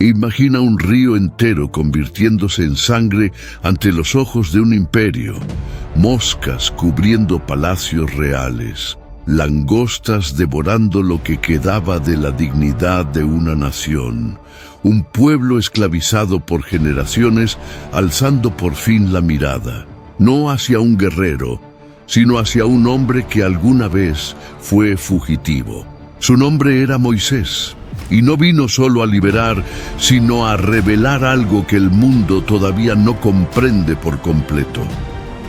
Imagina un río entero convirtiéndose en sangre ante los ojos de un imperio, moscas cubriendo palacios reales, langostas devorando lo que quedaba de la dignidad de una nación, un pueblo esclavizado por generaciones alzando por fin la mirada, no hacia un guerrero, sino hacia un hombre que alguna vez fue fugitivo. Su nombre era Moisés, y no vino solo a liberar, sino a revelar algo que el mundo todavía no comprende por completo.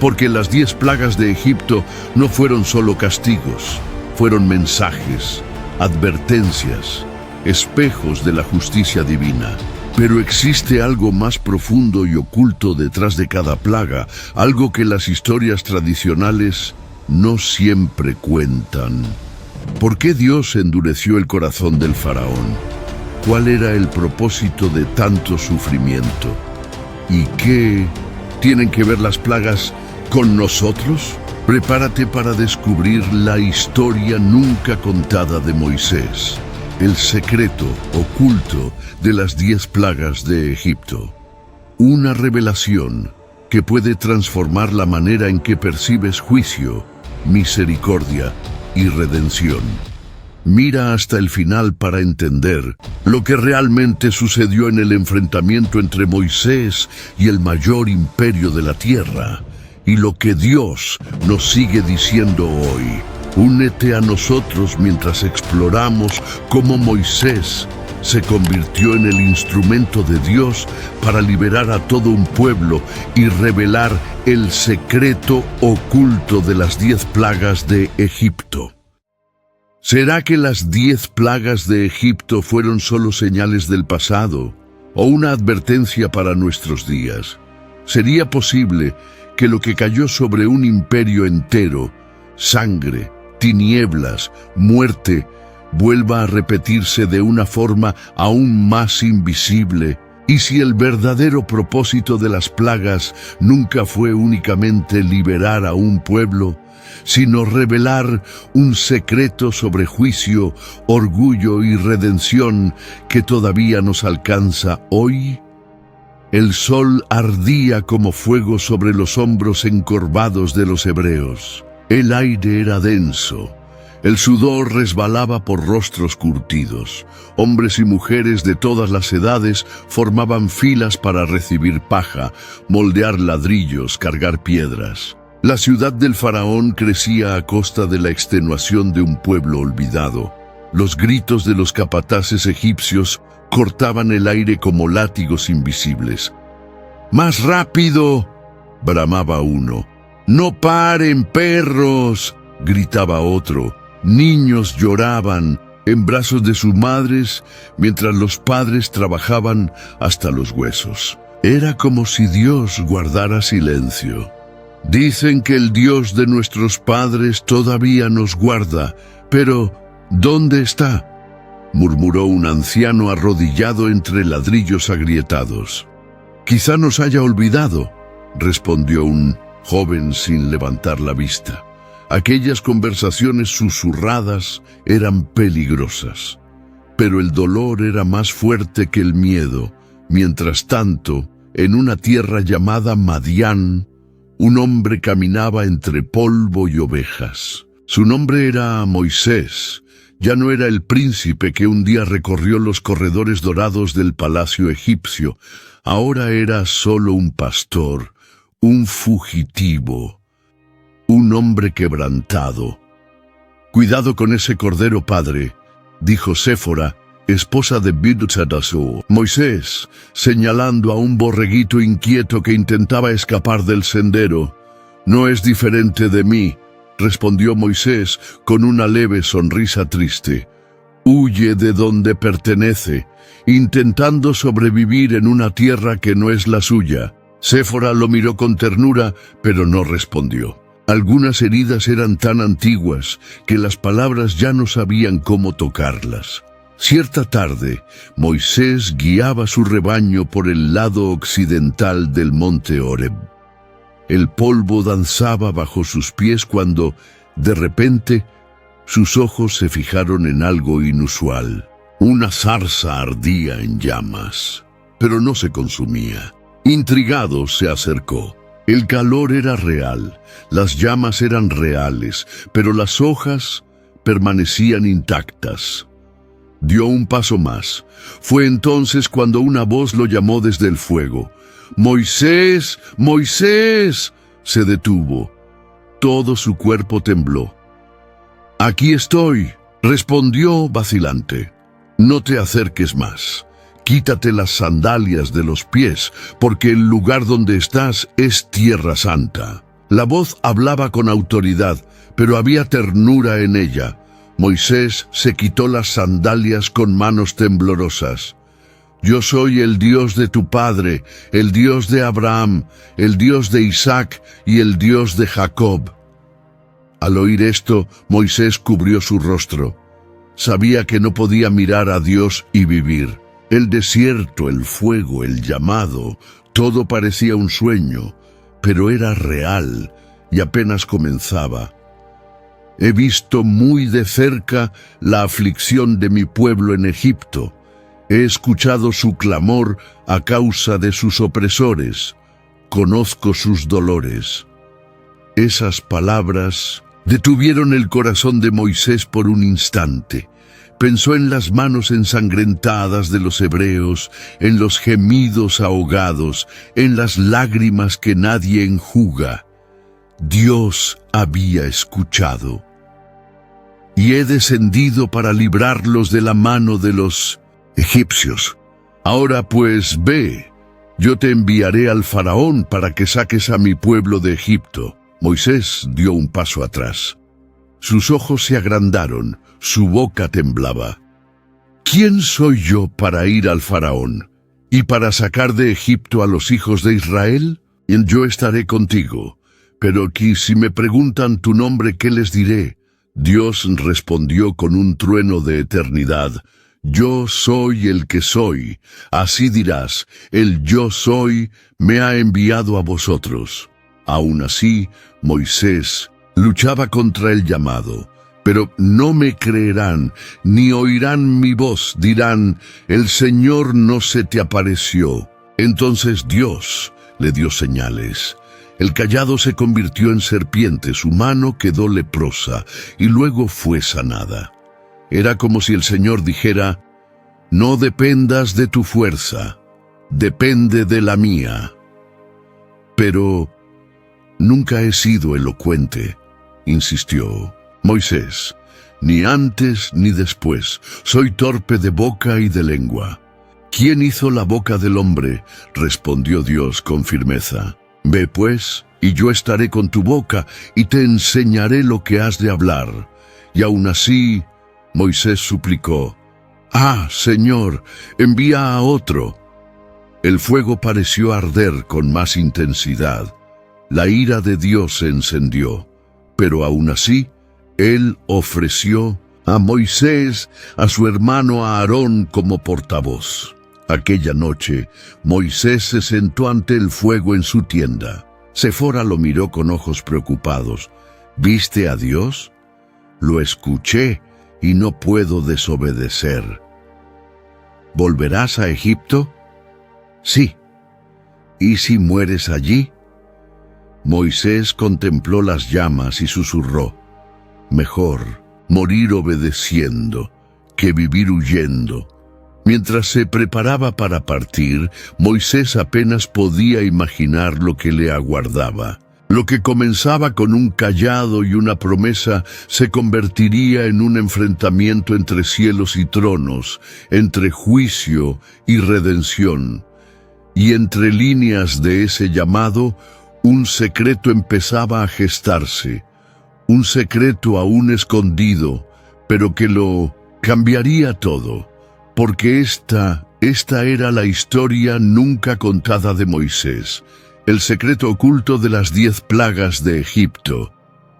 Porque las 10 plagas de Egipto no fueron solo castigos, fueron mensajes, advertencias, espejos de la justicia divina. Pero existe algo más profundo y oculto detrás de cada plaga, algo que las historias tradicionales no siempre cuentan. ¿Por qué Dios endureció el corazón del faraón? ¿Cuál era el propósito de tanto sufrimiento? ¿Y qué tienen que ver las plagas con nosotros? Prepárate para descubrir la historia nunca contada de Moisés, el secreto oculto de las 10 plagas de Egipto. Una revelación que puede transformar la manera en que percibes juicio, misericordia y redención. Mira hasta el final para entender lo que realmente sucedió en el enfrentamiento entre Moisés y el mayor imperio de la tierra, y lo que Dios nos sigue diciendo hoy. Únete a nosotros mientras exploramos cómo Moisés se convirtió en el instrumento de Dios para liberar a todo un pueblo y revelar el secreto oculto de las 10 plagas de Egipto. ¿Será que las 10 plagas de Egipto fueron solo señales del pasado o una advertencia para nuestros días? ¿Sería posible que lo que cayó sobre un imperio entero, sangre, tinieblas, muerte, vuelva a repetirse de una forma aún más invisible? ¿Y si el verdadero propósito de las plagas nunca fue únicamente liberar a un pueblo, sino revelar un secreto sobre juicio, orgullo y redención que todavía nos alcanza hoy? El sol ardía como fuego sobre los hombros encorvados de los hebreos. El aire era denso. El sudor resbalaba por rostros curtidos. Hombres y mujeres de todas las edades formaban filas para recibir paja, moldear ladrillos, cargar piedras. La ciudad del faraón crecía a costa de la extenuación de un pueblo olvidado. Los gritos de los capataces egipcios cortaban el aire como látigos invisibles. ¡Más rápido!, bramaba uno. ¡No paren, perros!, gritaba otro. Niños lloraban en brazos de sus madres mientras los padres trabajaban hasta los huesos. Era como si Dios guardara silencio. Dicen que el Dios de nuestros padres todavía nos guarda, pero ¿dónde está?, murmuró un anciano arrodillado entre ladrillos agrietados. Quizá nos haya olvidado, respondió un joven sin levantar la vista. Aquellas conversaciones susurradas eran peligrosas, pero el dolor era más fuerte que el miedo. Mientras tanto, en una tierra llamada Madián, un hombre caminaba entre polvo y ovejas. Su nombre era Moisés. Ya no era el príncipe que un día recorrió los corredores dorados del palacio egipcio. Ahora era solo un pastor, un fugitivo, un hombre quebrantado. «Cuidado con ese cordero, padre», dijo Séfora, esposa de Bidsaddasur. Moisés, señalando a un borreguito inquieto que intentaba escapar del sendero. «No es diferente de mí», respondió Moisés con una leve sonrisa triste. «Huye de donde pertenece, intentando sobrevivir en una tierra que no es la suya». Séfora lo miró con ternura, pero no respondió. Algunas heridas eran tan antiguas que las palabras ya no sabían cómo tocarlas. Cierta tarde, Moisés guiaba su rebaño por el lado occidental del monte Horeb. El polvo danzaba bajo sus pies cuando, de repente, sus ojos se fijaron en algo inusual. Una zarza ardía en llamas, pero no se consumía. Intrigado se acercó. El calor era real, las llamas eran reales, pero las hojas permanecían intactas. Dio un paso más. Fue entonces cuando una voz lo llamó desde el fuego. ¡Moisés! ¡Moisés! Se detuvo. Todo su cuerpo tembló. «Aquí estoy», respondió vacilante. «No te acerques más. Quítate las sandalias de los pies, porque el lugar donde estás es tierra santa». La voz hablaba con autoridad, pero había ternura en ella. Moisés se quitó las sandalias con manos temblorosas. «Yo soy el Dios de tu padre, el Dios de Abraham, el Dios de Isaac y el Dios de Jacob». Al oír esto, Moisés cubrió su rostro. Sabía que no podía mirar a Dios y vivir. El desierto, el fuego, el llamado, todo parecía un sueño, pero era real y apenas comenzaba. «He visto muy de cerca la aflicción de mi pueblo en Egipto. He escuchado su clamor a causa de sus opresores. Conozco sus dolores». Esas palabras detuvieron el corazón de Moisés por un instante. Pensó en las manos ensangrentadas de los hebreos, en los gemidos ahogados, en las lágrimas que nadie enjuga. Dios había escuchado. «Y he descendido para librarlos de la mano de los egipcios. Ahora pues ve, yo te enviaré al faraón para que saques a mi pueblo de Egipto». Moisés dio un paso atrás. Sus ojos se agrandaron, su boca temblaba. «¿Quién soy yo para ir al faraón y para sacar de Egipto a los hijos de Israel? Yo estaré contigo, pero aquí si me preguntan tu nombre, ¿qué les diré?». Dios respondió con un trueno de eternidad: «Yo soy el que soy». Así dirás: «El yo soy me ha enviado a vosotros». Aún así, Moisés luchaba contra el llamado. «Pero no me creerán, ni oirán mi voz. Dirán: el Señor no se te apareció». Entonces Dios le dio señales. El cayado se convirtió en serpiente, su mano quedó leprosa y luego fue sanada. Era como si el Señor dijera: «No dependas de tu fuerza, depende de la mía». «Pero nunca he sido elocuente», insistió Moisés, «ni antes ni después. Soy torpe de boca y de lengua». «¿Quién hizo la boca del hombre?», respondió Dios con firmeza. «Ve pues, y yo estaré con tu boca, y te enseñaré lo que has de hablar». Y aún así, Moisés suplicó: «Ah, Señor, envía a otro». El fuego pareció arder con más intensidad. La ira de Dios se encendió, pero aún así, Él ofreció a Moisés a su hermano Aarón como portavoz. Aquella noche, Moisés se sentó ante el fuego en su tienda. Sefora lo miró con ojos preocupados. «¿Viste a Dios?». «Lo escuché y no puedo desobedecer». «¿Volverás a Egipto?». «Sí». «¿Y si mueres allí?». Moisés contempló las llamas y susurró: «Mejor morir obedeciendo que vivir huyendo». Mientras se preparaba para partir, Moisés apenas podía imaginar lo que le aguardaba. Lo que comenzaba con un cayado y una promesa se convertiría en un enfrentamiento entre cielos y tronos, entre juicio y redención. Y entre líneas de ese llamado, un secreto empezaba a gestarse, un secreto aún escondido, pero que lo cambiaría todo, porque esta era la historia nunca contada de Moisés, el secreto oculto de las 10 plagas de Egipto,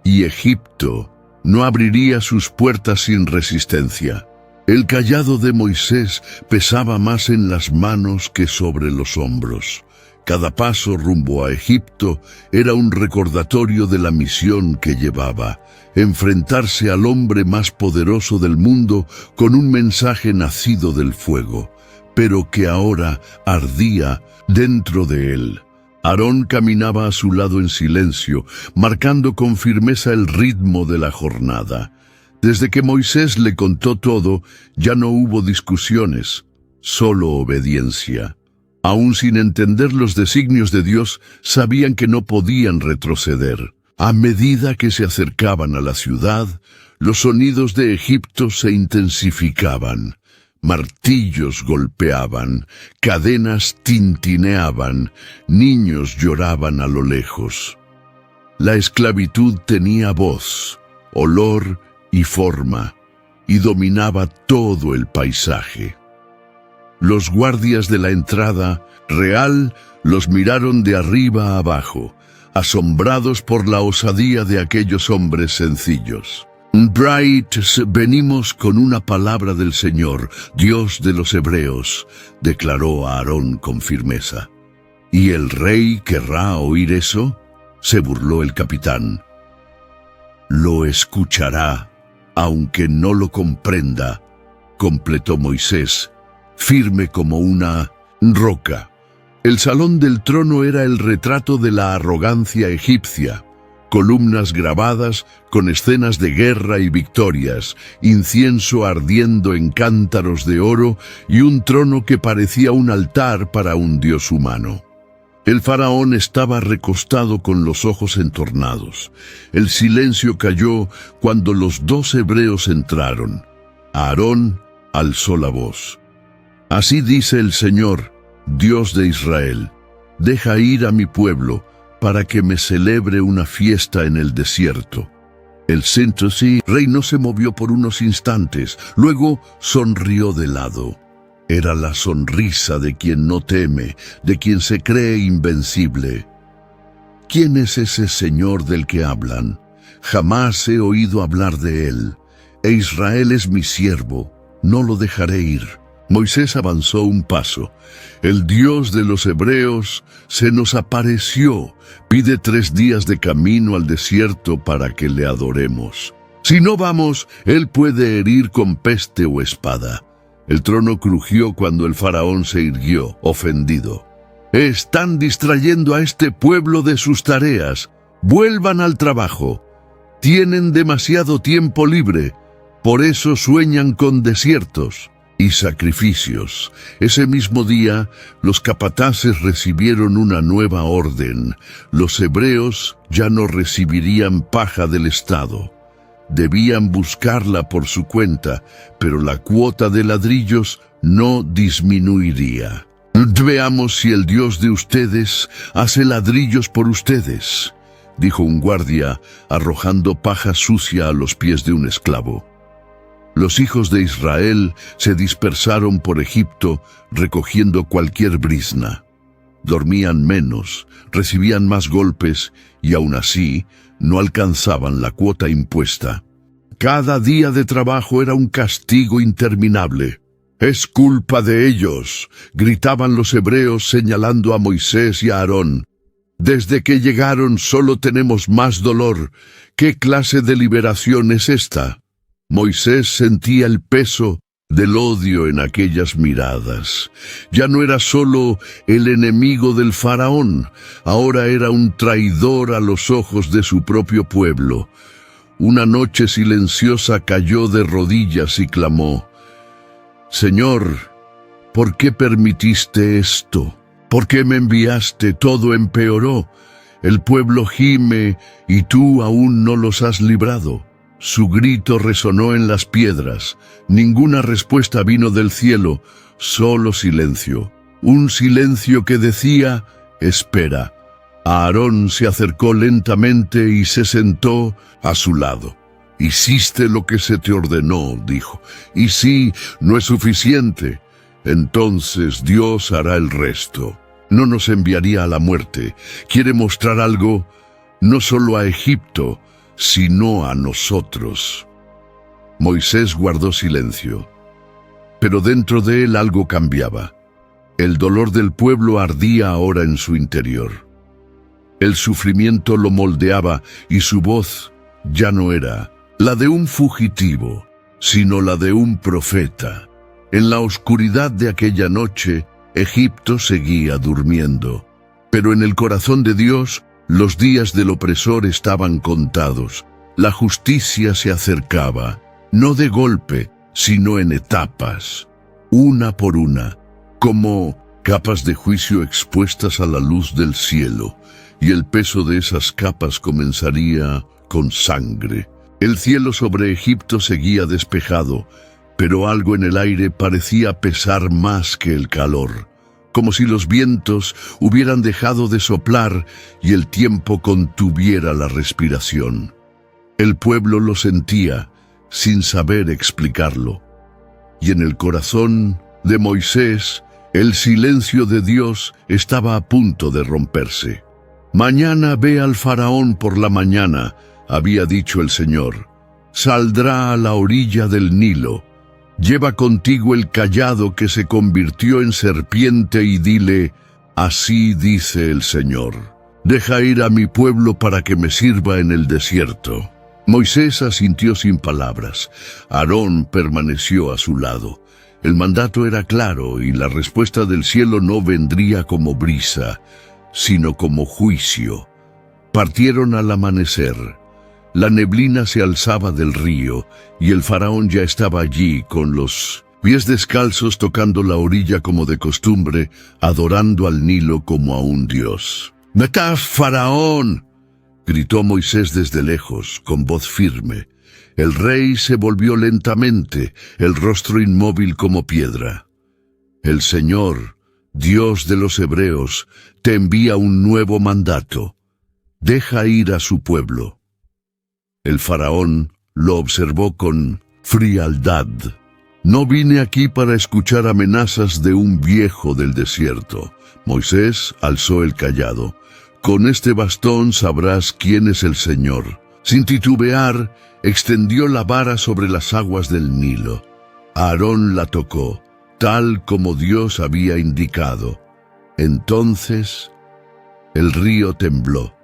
y Egipto no abriría sus puertas sin resistencia. El cayado de Moisés pesaba más en las manos que sobre los hombros. Cada paso rumbo a Egipto era un recordatorio de la misión que llevaba: enfrentarse al hombre más poderoso del mundo con un mensaje nacido del fuego, pero que ahora ardía dentro de él. Aarón caminaba a su lado en silencio, marcando con firmeza el ritmo de la jornada. Desde que Moisés le contó todo, ya no hubo discusiones, solo obediencia. Aún sin entender los designios de Dios, sabían que no podían retroceder. A medida que se acercaban a la ciudad, los sonidos de Egipto se intensificaban. Martillos golpeaban, cadenas tintineaban, niños lloraban a lo lejos. La esclavitud tenía voz, olor y forma, y dominaba todo el paisaje. Los guardias de la entrada real los miraron de arriba a abajo, asombrados por la osadía de aquellos hombres sencillos. «Bright, venimos con una palabra del Señor, Dios de los hebreos», declaró Aarón con firmeza. «¿Y el rey querrá oír eso?», se burló el capitán. «Lo escuchará, aunque no lo comprenda», completó Moisés, firme como una roca. El salón del trono era el retrato de la arrogancia egipcia. Columnas grabadas con escenas de guerra y victorias, incienso ardiendo en cántaros de oro y un trono que parecía un altar para un dios humano. El faraón estaba recostado con los ojos entornados. El silencio cayó cuando los 2 hebreos entraron. Aarón alzó la voz. «Así dice el Señor, Dios de Israel: deja ir a mi pueblo, para que me celebre una fiesta en el desierto». El rey no se movió por unos instantes, luego sonrió de lado. Era la sonrisa de quien no teme, de quien se cree invencible. ¿Quién es ese Señor del que hablan? Jamás he oído hablar de él. E Israel es mi siervo, no lo dejaré ir. Moisés avanzó un paso. «El Dios de los hebreos se nos apareció. Pide 3 días de camino al desierto para que le adoremos. Si no vamos, él puede herir con peste o espada». El trono crujió cuando el faraón se irguió, ofendido. «Están distrayendo a este pueblo de sus tareas. Vuelvan al trabajo. Tienen demasiado tiempo libre. Por eso sueñan con desiertos y sacrificios». Ese mismo día, los capataces recibieron una nueva orden. Los hebreos ya no recibirían paja del Estado. Debían buscarla por su cuenta, pero la cuota de ladrillos no disminuiría. «Veamos si el Dios de ustedes hace ladrillos por ustedes», dijo un guardia, arrojando paja sucia a los pies de un esclavo. Los hijos de Israel se dispersaron por Egipto recogiendo cualquier brizna. Dormían menos, recibían más golpes y aún así no alcanzaban la cuota impuesta. Cada día de trabajo era un castigo interminable. «Es culpa de ellos», gritaban los hebreos señalando a Moisés y a Aarón. «Desde que llegaron solo tenemos más dolor. ¿Qué clase de liberación es esta?». Moisés sentía el peso del odio en aquellas miradas. Ya no era solo el enemigo del faraón, ahora era un traidor a los ojos de su propio pueblo. Una noche silenciosa cayó de rodillas y clamó: «Señor, ¿por qué permitiste esto? ¿Por qué me enviaste? Todo empeoró. El pueblo gime y tú aún no los has librado». Su grito resonó en las piedras. Ninguna respuesta vino del cielo, solo silencio. Un silencio que decía: «Espera». Aarón se acercó lentamente y se sentó a su lado. «Hiciste lo que se te ordenó», dijo. «Y si no es suficiente, entonces Dios hará el resto. No nos enviaría a la muerte. Quiere mostrar algo, no solo a Egipto, sino a nosotros». Moisés guardó silencio, pero dentro de él algo cambiaba. El dolor del pueblo ardía ahora en su interior. El sufrimiento lo moldeaba y su voz ya no era la de un fugitivo, sino la de un profeta. En la oscuridad de aquella noche, Egipto seguía durmiendo, pero en el corazón de Dios, los días del opresor estaban contados. La justicia se acercaba, no de golpe, sino en etapas, una por una, como capas de juicio expuestas a la luz del cielo, y el peso de esas capas comenzaría con sangre. El cielo sobre Egipto seguía despejado, pero algo en el aire parecía pesar más que el calor, como si los vientos hubieran dejado de soplar y el tiempo contuviera la respiración. El pueblo lo sentía, sin saber explicarlo. Y en el corazón de Moisés, el silencio de Dios estaba a punto de romperse. «Mañana ve al faraón por la mañana», había dicho el Señor. «Saldrá a la orilla del Nilo. Lleva contigo el cayado que se convirtió en serpiente y dile, así dice el Señor. Deja ir a mi pueblo para que me sirva en el desierto». Moisés asintió sin palabras. Aarón permaneció a su lado. El mandato era claro y la respuesta del cielo no vendría como brisa, sino como juicio. Partieron al amanecer. La neblina se alzaba del río y el faraón ya estaba allí con los pies descalzos tocando la orilla como de costumbre, adorando al Nilo como a un dios. «¡Vete, faraón!», gritó Moisés desde lejos, con voz firme. El rey se volvió lentamente, el rostro inmóvil como piedra. «El Señor, Dios de los hebreos, te envía un nuevo mandato. Deja ir a su pueblo». El faraón lo observó con frialdad. «No vine aquí para escuchar amenazas de un viejo del desierto». Moisés alzó el cayado. «Con este bastón sabrás quién es el Señor». Sin titubear, extendió la vara sobre las aguas del Nilo. Aarón la tocó, tal como Dios había indicado. Entonces, el río tembló.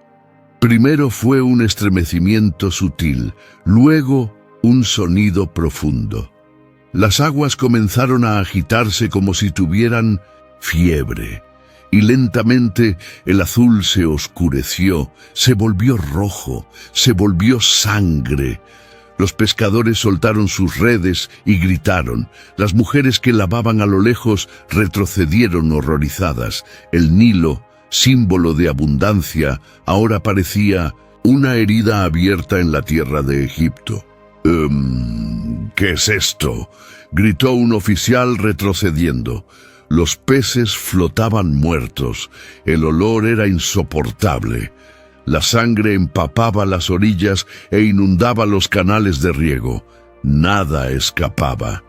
Primero fue un estremecimiento sutil, luego un sonido profundo. Las aguas comenzaron a agitarse como si tuvieran fiebre. Y lentamente el azul se oscureció, se volvió rojo, se volvió sangre. Los pescadores soltaron sus redes y gritaron. Las mujeres que lavaban a lo lejos retrocedieron horrorizadas. El Nilo, símbolo de abundancia, ahora parecía una herida abierta en la tierra de Egipto. «¿Qué es esto?», gritó un oficial retrocediendo. Los peces flotaban muertos, el olor era insoportable. La sangre empapaba las orillas e inundaba los canales de riego. Nada escapaba.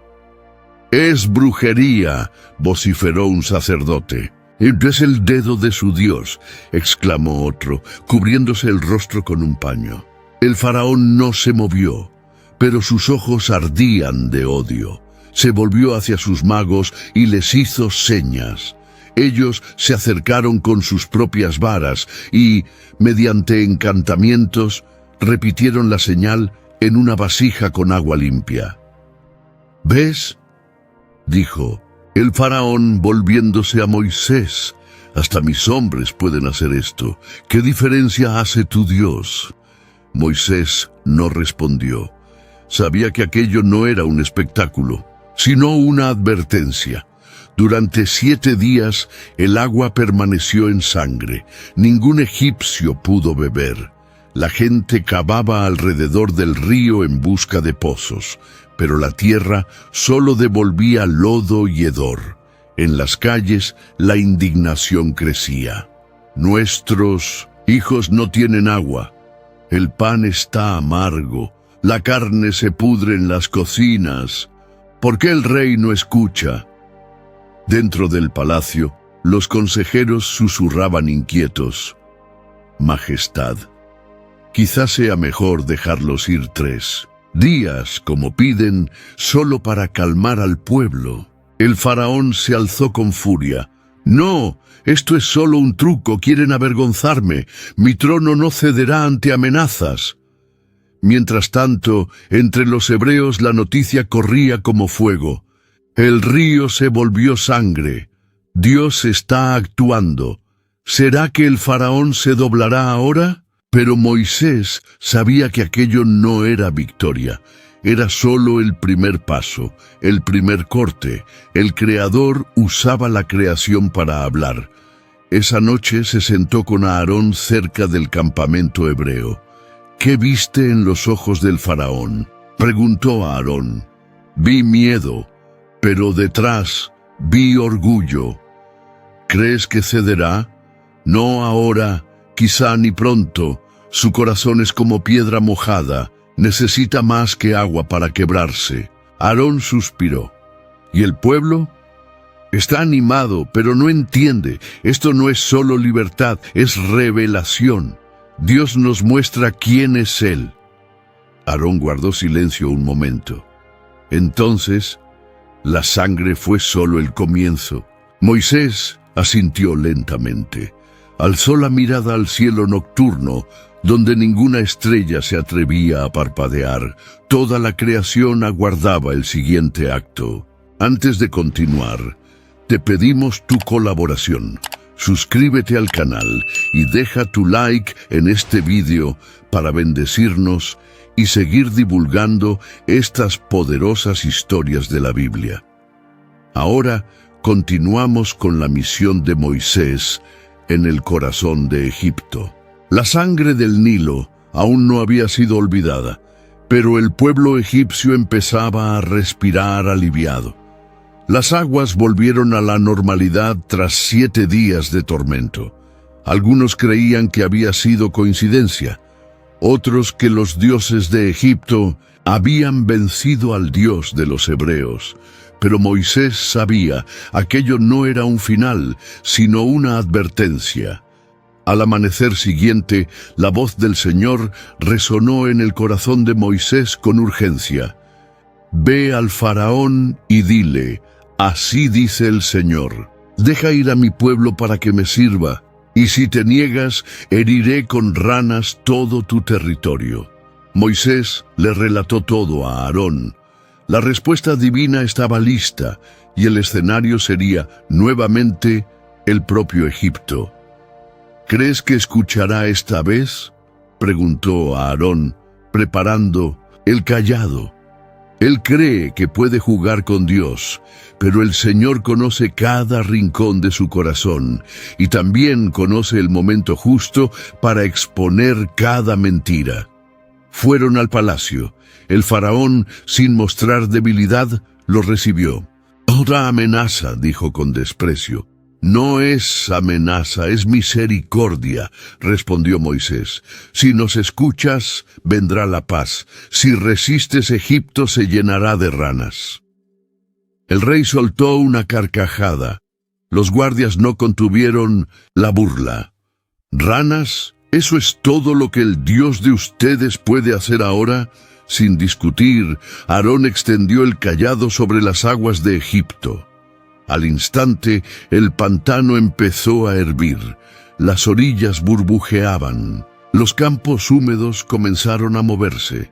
«Es brujería», vociferó un sacerdote. «Es el dedo de su Dios», exclamó otro, cubriéndose el rostro con un paño. El faraón no se movió, pero sus ojos ardían de odio. Se volvió hacia sus magos y les hizo señas. Ellos se acercaron con sus propias varas y, mediante encantamientos, repitieron la señal en una vasija con agua limpia. «¿Ves?», dijo el faraón volviéndose a Moisés. «Hasta mis hombres pueden hacer esto. ¿Qué diferencia hace tu Dios?». Moisés no respondió. Sabía que aquello no era un espectáculo, sino una advertencia. Durante 7 días el agua permaneció en sangre. Ningún egipcio pudo beber. La gente cavaba alrededor del río en busca de pozos, pero la tierra solo devolvía lodo y hedor. En las calles la indignación crecía. «Nuestros hijos no tienen agua. El pan está amargo. La carne se pudre en las cocinas. ¿Por qué el rey no escucha?». Dentro del palacio, los consejeros susurraban inquietos. «Majestad, quizás sea mejor dejarlos ir 3 días, como piden, solo para calmar al pueblo». El faraón se alzó con furia. No, esto es solo un truco, quieren avergonzarme. Mi trono no cederá ante amenazas. Mientras tanto, entre los hebreos la noticia corría como fuego. El río se volvió sangre. Dios está actuando. ¿Será que el faraón se doblará ahora? Pero Moisés sabía que aquello no era victoria. Era solo el primer paso, el primer corte. El Creador usaba la creación para hablar. Esa noche se sentó con Aarón cerca del campamento hebreo. ¿Qué viste en los ojos del faraón?, preguntó Aarón. Vi miedo, pero detrás vi orgullo. ¿Crees que cederá? No ahora, quizá ni pronto. Su corazón es como piedra mojada. Necesita más que agua para quebrarse. Aarón suspiró. ¿Y el pueblo? Está animado, pero no entiende. Esto no es solo libertad, es revelación. Dios nos muestra quién es Él. Aarón guardó silencio un momento. Entonces, la sangre fue solo el comienzo. Moisés asintió lentamente. Alzó la mirada al cielo nocturno, donde ninguna estrella se atrevía a parpadear. Toda la creación aguardaba el siguiente acto. Antes de continuar, te pedimos tu colaboración. Suscríbete al canal y deja tu like en este vídeo para bendecirnos y seguir divulgando estas poderosas historias de la Biblia. Ahora continuamos con la misión de Moisés en el corazón de Egipto. La sangre del Nilo aún no había sido olvidada, pero el pueblo egipcio empezaba a respirar aliviado. Las aguas volvieron a la normalidad tras 7 días de tormento. Algunos creían que había sido coincidencia, otros que los dioses de Egipto habían vencido al Dios de los hebreos. Pero Moisés sabía, aquello no era un final, sino una advertencia. Al amanecer siguiente, la voz del Señor resonó en el corazón de Moisés con urgencia. Ve al faraón y dile, así dice el Señor, deja ir a mi pueblo para que me sirva, y si te niegas, heriré con ranas todo tu territorio. Moisés le relató todo a Aarón. La respuesta divina estaba lista, y el escenario sería, nuevamente, el propio Egipto. ¿Crees que escuchará esta vez?, preguntó a Aarón, preparando el cayado. Él cree que puede jugar con Dios, pero el Señor conoce cada rincón de su corazón y también conoce el momento justo para exponer cada mentira. Fueron al palacio. El faraón, sin mostrar debilidad, lo recibió. Otra amenaza, dijo con desprecio. No es amenaza, es misericordia, respondió Moisés. Si nos escuchas, vendrá la paz. Si resistes, Egipto se llenará de ranas. El rey soltó una carcajada. Los guardias no contuvieron la burla. ¿Ranas? ¿Eso es todo lo que el Dios de ustedes puede hacer ahora? Sin discutir, Aarón extendió el cayado sobre las aguas de Egipto. Al instante, el pantano empezó a hervir. Las orillas burbujeaban. Los campos húmedos comenzaron a moverse.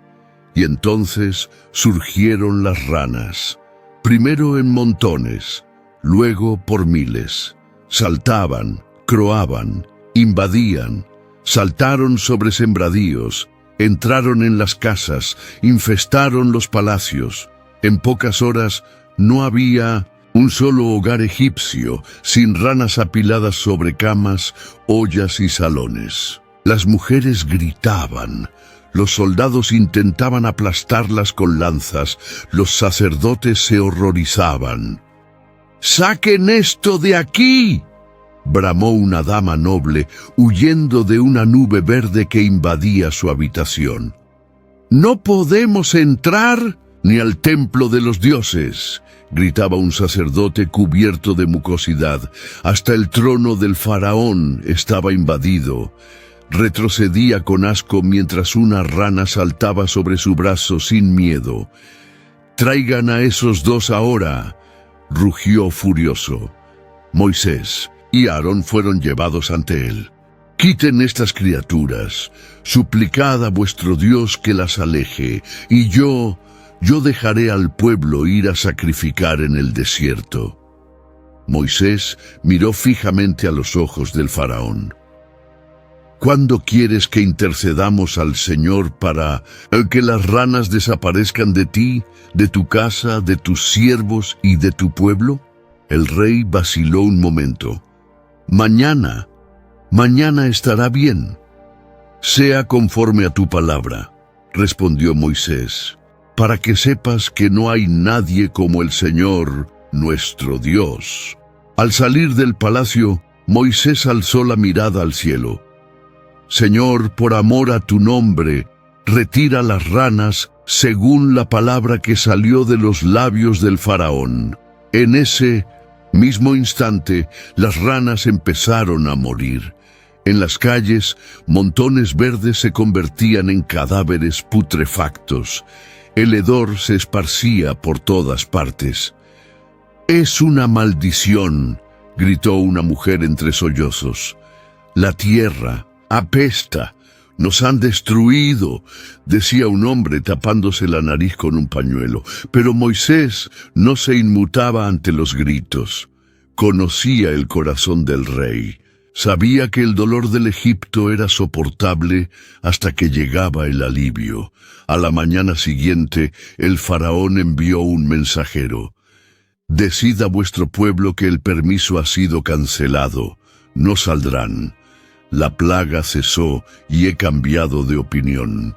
Y entonces surgieron las ranas. Primero en montones, luego por miles. Saltaban, croaban, invadían. Saltaron sobre sembradíos. Entraron en las casas, infestaron los palacios. En pocas horas no había un solo hogar egipcio sin ranas apiladas sobre camas, ollas y salones. Las mujeres gritaban. Los soldados intentaban aplastarlas con lanzas. Los sacerdotes se horrorizaban. ¡Saquen esto de aquí!, bramó una dama noble, huyendo de una nube verde que invadía su habitación. «¡No podemos entrar ni al templo de los dioses!», gritaba un sacerdote cubierto de mucosidad. Hasta el trono del faraón estaba invadido. Retrocedía con asco mientras una rana saltaba sobre su brazo sin miedo. «¡Traigan a esos dos ahora!», rugió furioso. Moisés y Aarón fueron llevados ante él. «Quiten estas criaturas, suplicad a vuestro Dios que las aleje, y yo dejaré al pueblo ir a sacrificar en el desierto». Moisés miró fijamente a los ojos del faraón. «¿Cuándo quieres que intercedamos al Señor para que las ranas desaparezcan de ti, de tu casa, de tus siervos y de tu pueblo?» El rey vaciló un momento. Mañana estará bien. «Sea conforme a tu palabra», respondió Moisés, «para que sepas que no hay nadie como el Señor, nuestro Dios». Al salir del palacio, Moisés alzó la mirada al cielo. «Señor, por amor a tu nombre, retira las ranas según la palabra que salió de los labios del faraón». En ese mismo instante, las ranas empezaron a morir. En las calles, montones verdes se convertían en cadáveres putrefactos. El hedor se esparcía por todas partes. «Es una maldición», gritó una mujer entre sollozos. «La tierra apesta, nos han destruido», decía un hombre tapándose la nariz con un pañuelo. Pero Moisés no se inmutaba ante los gritos. Conocía el corazón del rey. Sabía que el dolor del Egipto era soportable hasta que llegaba el alivio. A la mañana siguiente, el faraón envió un mensajero. «Decid a vuestro pueblo que el permiso ha sido cancelado. No saldrán. La plaga cesó y he cambiado de opinión».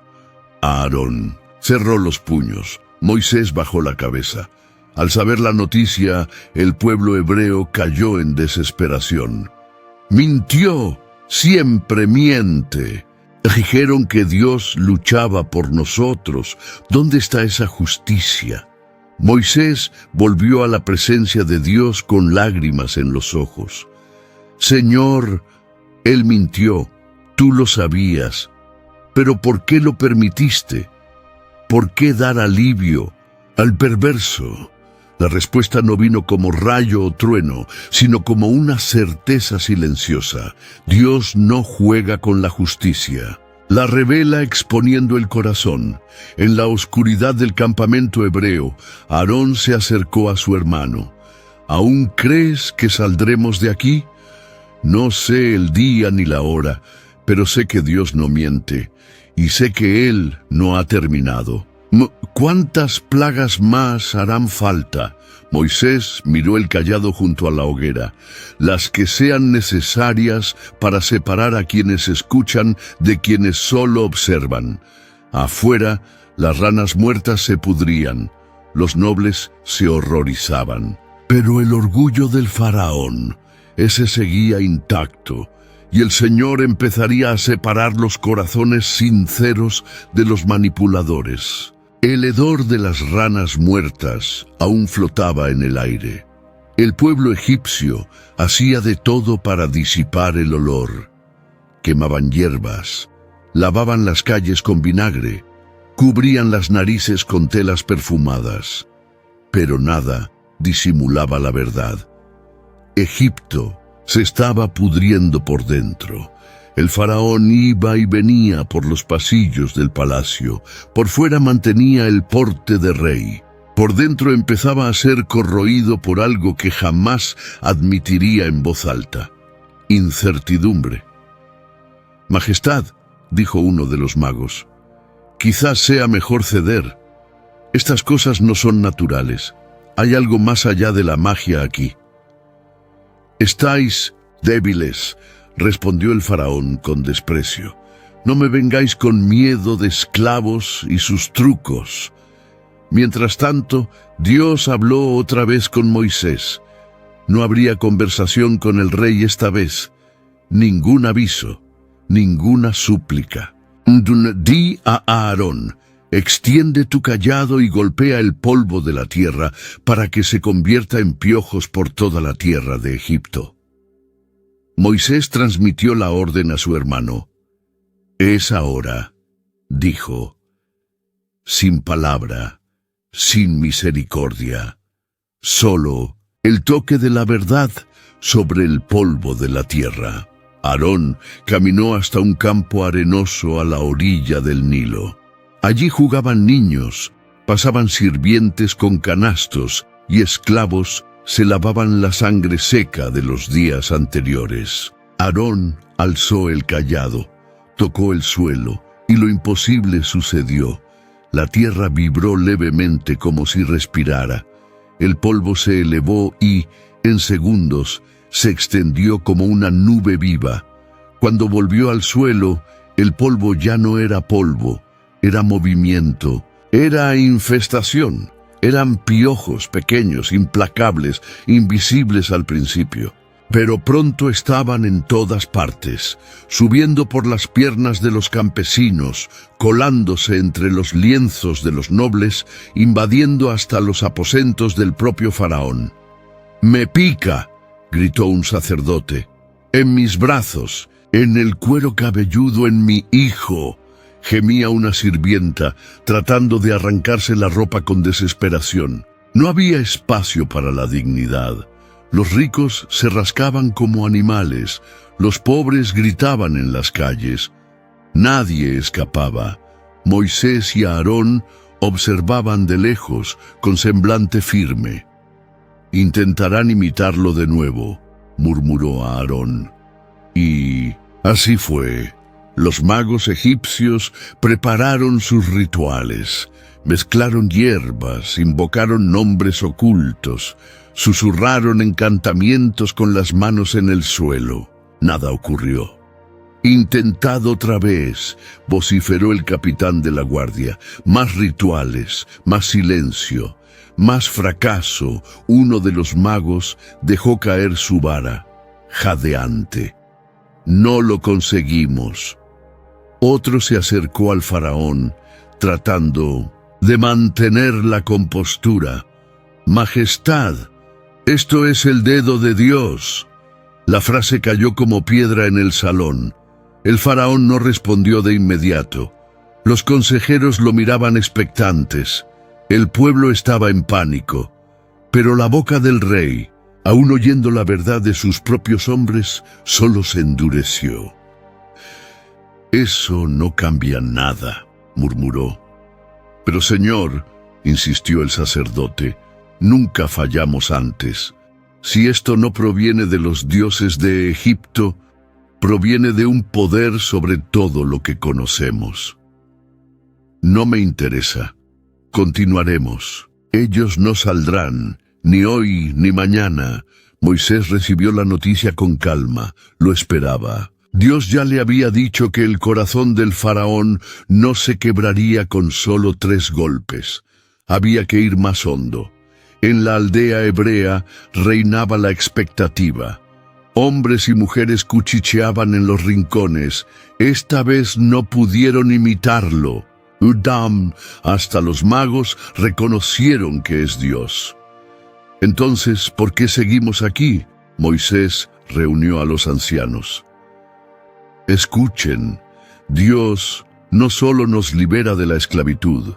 Aarón cerró los puños. Moisés bajó la cabeza. Al saber la noticia, el pueblo hebreo cayó en desesperación. «Mintió, siempre miente». Dijeron que Dios luchaba por nosotros. ¿Dónde está esa justicia? Moisés volvió a la presencia de Dios con lágrimas en los ojos. «Señor, él mintió, tú lo sabías, pero ¿por qué lo permitiste? ¿Por qué dar alivio al perverso?» La respuesta no vino como rayo o trueno, sino como una certeza silenciosa. Dios no juega con la justicia. La revela exponiendo el corazón. En la oscuridad del campamento hebreo, Aarón se acercó a su hermano. «¿Aún crees que saldremos de aquí? No sé el día ni la hora, pero sé que Dios no miente, y sé que Él no ha terminado. ¿Cuántas plagas más harán falta?» Moisés miró el cayado junto a la hoguera. «Las que sean necesarias para separar a quienes escuchan de quienes solo observan». Afuera, las ranas muertas se pudrían, los nobles se horrorizaban. Pero el orgullo del faraón, ese seguía intacto, y el Señor empezaría a separar los corazones sinceros de los manipuladores. El hedor de las ranas muertas aún flotaba en el aire. El pueblo egipcio hacía de todo para disipar el olor. Quemaban hierbas, lavaban las calles con vinagre, cubrían las narices con telas perfumadas. Pero nada disimulaba la verdad. Egipto se estaba pudriendo por dentro. El faraón iba y venía por los pasillos del palacio. Por fuera mantenía el porte de rey. Por dentro empezaba a ser corroído por algo que jamás admitiría en voz alta: incertidumbre. «Majestad», dijo uno de los magos, «quizás sea mejor ceder. Estas cosas no son naturales. Hay algo más allá de la magia aquí». «Estáis débiles», respondió el faraón con desprecio. «No me vengáis con miedo de esclavos y sus trucos». Mientras tanto, Dios habló otra vez con Moisés. No habría conversación con el rey esta vez. Ningún aviso, ninguna súplica. «Di a Aarón, extiende tu cayado y golpea el polvo de la tierra para que se convierta en piojos por toda la tierra de Egipto». Moisés transmitió la orden a su hermano. «Es ahora», dijo, «sin palabra, sin misericordia. Solo el toque de la verdad sobre el polvo de la tierra. Aarón caminó hasta un campo arenoso a la orilla del Nilo. Allí jugaban niños, pasaban sirvientes con canastos y esclavos se lavaban la sangre seca de los días anteriores. Aarón alzó el cayado, tocó el suelo y lo imposible sucedió. La tierra vibró levemente como si respirara. El polvo se elevó y, en segundos, se extendió como una nube viva. Cuando volvió al suelo, el polvo ya no era polvo, era movimiento, era infestación. Eran piojos pequeños, implacables, invisibles al principio. Pero pronto estaban en todas partes, subiendo por las piernas de los campesinos, colándose entre los lienzos de los nobles, invadiendo hasta los aposentos del propio faraón. «¡Me pica!», gritó un sacerdote. «¡En mis brazos! ¡En el cuero cabelludo! ¡En mi hijo!», gemía una sirvienta, tratando de arrancarse la ropa con desesperación. No había espacio para la dignidad. Los ricos se rascaban como animales, los pobres gritaban en las calles. Nadie escapaba. Moisés y Aarón observaban de lejos, con semblante firme. «Intentarán imitarlo de nuevo», murmuró Aarón. Y así fue. Los magos egipcios prepararon sus rituales, mezclaron hierbas, invocaron nombres ocultos, susurraron encantamientos con las manos en el suelo. Nada ocurrió. «Intentad otra vez», vociferó el capitán de la guardia. «Más rituales, más silencio, más fracaso». Uno de los magos dejó caer su vara, jadeante. «No lo conseguimos». Otro se acercó al faraón, tratando de mantener la compostura. «Majestad, esto es el dedo de Dios». La frase cayó como piedra en el salón. El faraón no respondió de inmediato. Los consejeros lo miraban expectantes. El pueblo estaba en pánico. Pero la boca del rey, aún oyendo la verdad de sus propios hombres, solo se endureció. «Eso no cambia nada», murmuró. «Pero señor», insistió el sacerdote, «nunca fallamos antes. Si esto no proviene de los dioses de Egipto, proviene de un poder sobre todo lo que conocemos». «No me interesa. Continuaremos. Ellos no saldrán, ni hoy ni mañana». Moisés recibió la noticia con calma, lo esperaba. Dios ya le había dicho que el corazón del faraón no se quebraría con solo 3 golpes. Había que ir más hondo. En la aldea hebrea reinaba la expectativa. Hombres y mujeres cuchicheaban en los rincones. Esta vez no pudieron imitarlo. Udam, hasta los magos reconocieron que es Dios. «Entonces, ¿por qué seguimos aquí?», Moisés reunió a los ancianos. «Escuchen, Dios no solo nos libera de la esclavitud,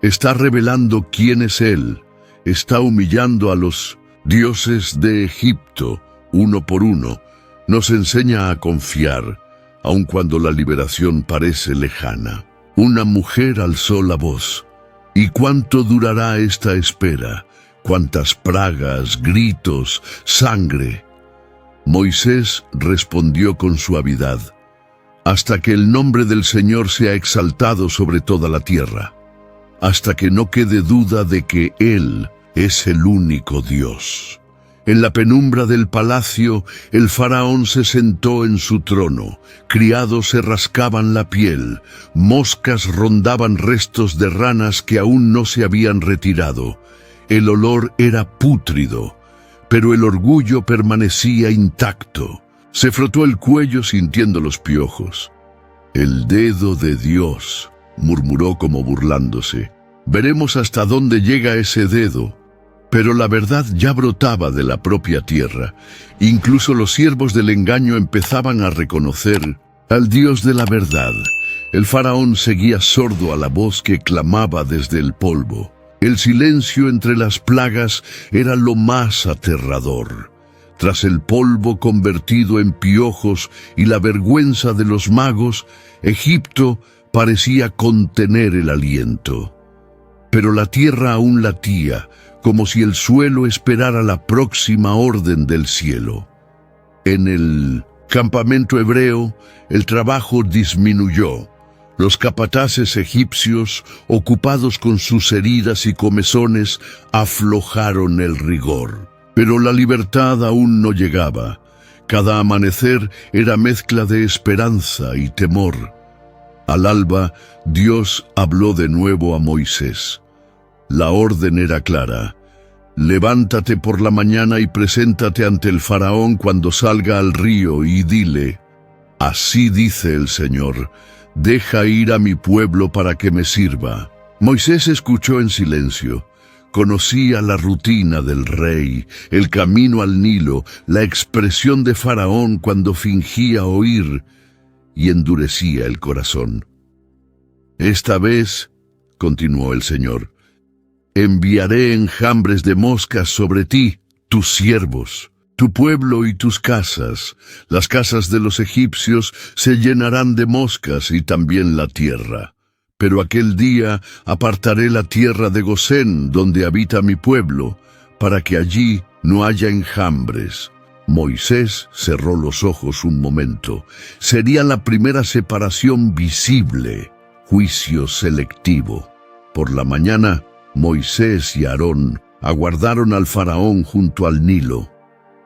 está revelando quién es Él, está humillando a los dioses de Egipto, uno por uno, nos enseña a confiar, aun cuando la liberación parece lejana». Una mujer alzó la voz. «¿Y cuánto durará esta espera? ¿Cuántas plagas, gritos, sangre?». Moisés respondió con suavidad: «Hasta que el nombre del Señor sea exaltado sobre toda la tierra, hasta que no quede duda de que Él es el único Dios». En la penumbra del palacio, el faraón se sentó en su trono. Criados se rascaban la piel, moscas rondaban restos de ranas que aún no se habían retirado. El olor era pútrido, pero el orgullo permanecía intacto. Se frotó el cuello sintiendo los piojos. «El dedo de Dios», murmuró como burlándose. «Veremos hasta dónde llega ese dedo». Pero la verdad ya brotaba de la propia tierra. Incluso los siervos del engaño empezaban a reconocer al Dios de la verdad. El faraón seguía sordo a la voz que clamaba desde el polvo. El silencio entre las plagas era lo más aterrador. Tras el polvo convertido en piojos y la vergüenza de los magos, Egipto parecía contener el aliento. Pero la tierra aún latía, como si el suelo esperara la próxima orden del cielo. En el campamento hebreo, el trabajo disminuyó. Los capataces egipcios, ocupados con sus heridas y comezones, aflojaron el rigor. Pero la libertad aún no llegaba. Cada amanecer era mezcla de esperanza y temor. Al alba, Dios habló de nuevo a Moisés. La orden era clara. Levántate por la mañana y preséntate ante el faraón cuando salga al río y dile: así dice el Señor, deja ir a mi pueblo para que me sirva. Moisés escuchó en silencio. Conocía la rutina del rey, el camino al Nilo, la expresión de Faraón cuando fingía oír, y endurecía el corazón. Esta vez, continuó el Señor, enviaré enjambres de moscas sobre ti, tus siervos, tu pueblo y tus casas. Las casas de los egipcios se llenarán de moscas y también la tierra. Pero aquel día apartaré la tierra de Gosén, donde habita mi pueblo, para que allí no haya enjambres. Moisés cerró los ojos un momento. Sería la primera separación visible, juicio selectivo. Por la mañana, Moisés y Aarón aguardaron al faraón junto al Nilo.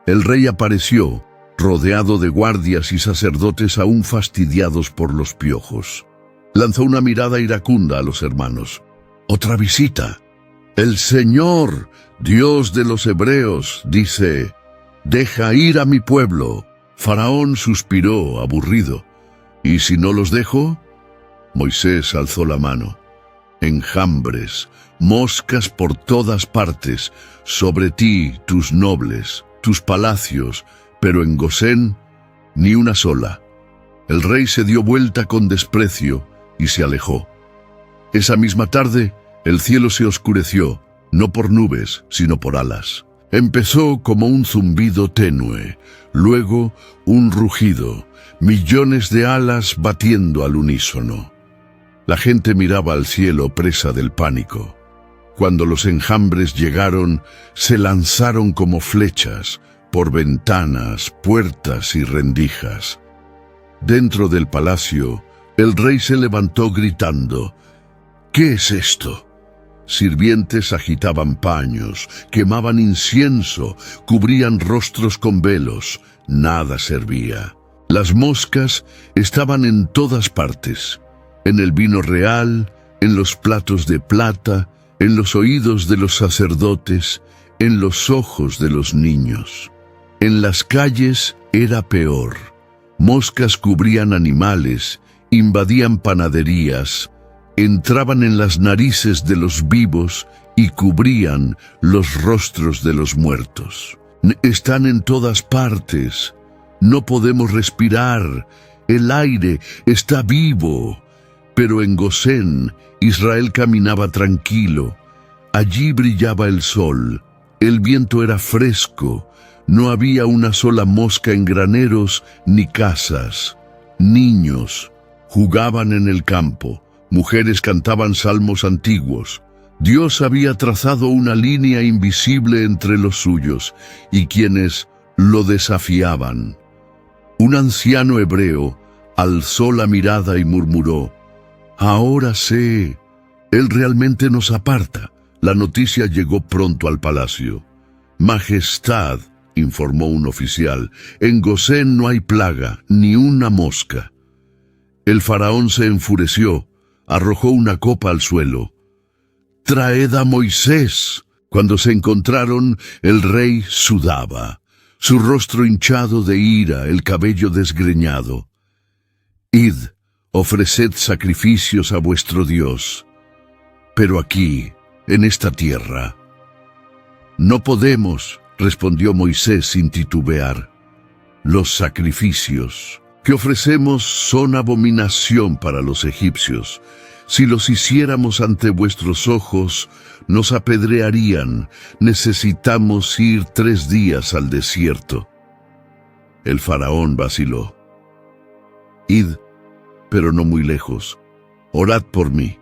El rey apareció, rodeado de guardias y sacerdotes aún fastidiados por los piojos. Lanzó una mirada iracunda a los hermanos. «Otra visita. El Señor, Dios de los hebreos, dice: deja ir a mi pueblo». Faraón suspiró, aburrido. «¿Y si no los dejo?». Moisés alzó la mano. «Enjambres, moscas por todas partes, sobre ti, tus nobles, tus palacios, pero en Gosén, ni una sola». El rey se dio vuelta con desprecio y se alejó. Esa misma tarde, el cielo se oscureció, no por nubes, sino por alas. Empezó como un zumbido tenue, luego un rugido, millones de alas batiendo al unísono. La gente miraba al cielo presa del pánico. Cuando los enjambres llegaron, se lanzaron como flechas por ventanas, puertas y rendijas. Dentro del palacio, el rey se levantó gritando: «¿Qué es esto?». Sirvientes agitaban paños, quemaban incienso, cubrían rostros con velos. Nada servía. Las moscas estaban en todas partes. En el vino real, en los platos de plata, en los oídos de los sacerdotes, en los ojos de los niños. En las calles era peor. Moscas cubrían animales, invadían panaderías, entraban en las narices de los vivos y cubrían los rostros de los muertos. Están en todas partes. No podemos respirar. El aire está vivo. Pero en Gosén, Israel caminaba tranquilo. Allí brillaba el sol. El viento era fresco. No había una sola mosca en graneros ni casas. Niños jugaban en el campo, mujeres cantaban salmos antiguos. Dios había trazado una línea invisible entre los suyos y quienes lo desafiaban. Un anciano hebreo alzó la mirada y murmuró: «Ahora sé, Él realmente nos aparta». La noticia llegó pronto al palacio. «Majestad», informó un oficial, «en Gosén no hay plaga, ni una mosca». El faraón se enfureció, arrojó una copa al suelo. «Traed a Moisés». Cuando se encontraron, el rey sudaba, su rostro hinchado de ira, el cabello desgreñado. «Id, ofreced sacrificios a vuestro Dios». «Pero aquí, en esta tierra». «No podemos», respondió Moisés sin titubear. «Los sacrificios que ofrecemos son abominación para los egipcios. Si los hiciéramos ante vuestros ojos, nos apedrearían. Necesitamos ir 3 días al desierto. El faraón vaciló. Id, pero no muy lejos. Orad por mí.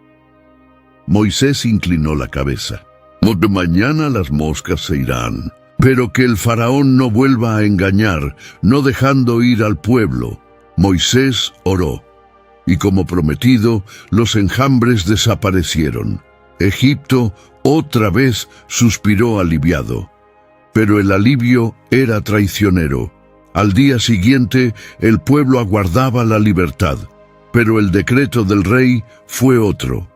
Moisés inclinó la cabeza. De mañana las moscas se irán, pero que el faraón no vuelva a engañar, no dejando ir al pueblo. Moisés oró, y como prometido, los enjambres desaparecieron. Egipto otra vez suspiró aliviado, pero el alivio era traicionero. Al día siguiente, el pueblo aguardaba la libertad, pero el decreto del rey fue otro.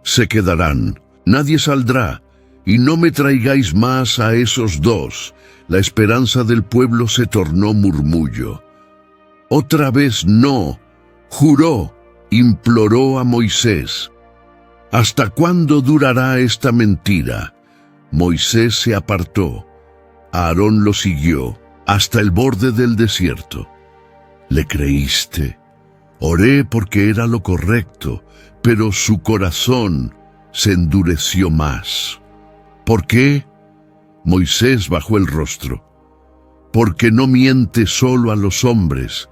Se quedarán, nadie saldrá, y no me traigáis más a esos 2. La esperanza del pueblo se tornó murmullo. Otra vez no, juró, imploró a Moisés. ¿Hasta cuándo durará esta mentira? Moisés se apartó. Aarón lo siguió hasta el borde del desierto. Le creíste. Oré porque era lo correcto, pero su corazón se endureció más. ¿Por qué? Moisés bajó el rostro. Porque no miente solo a los hombres.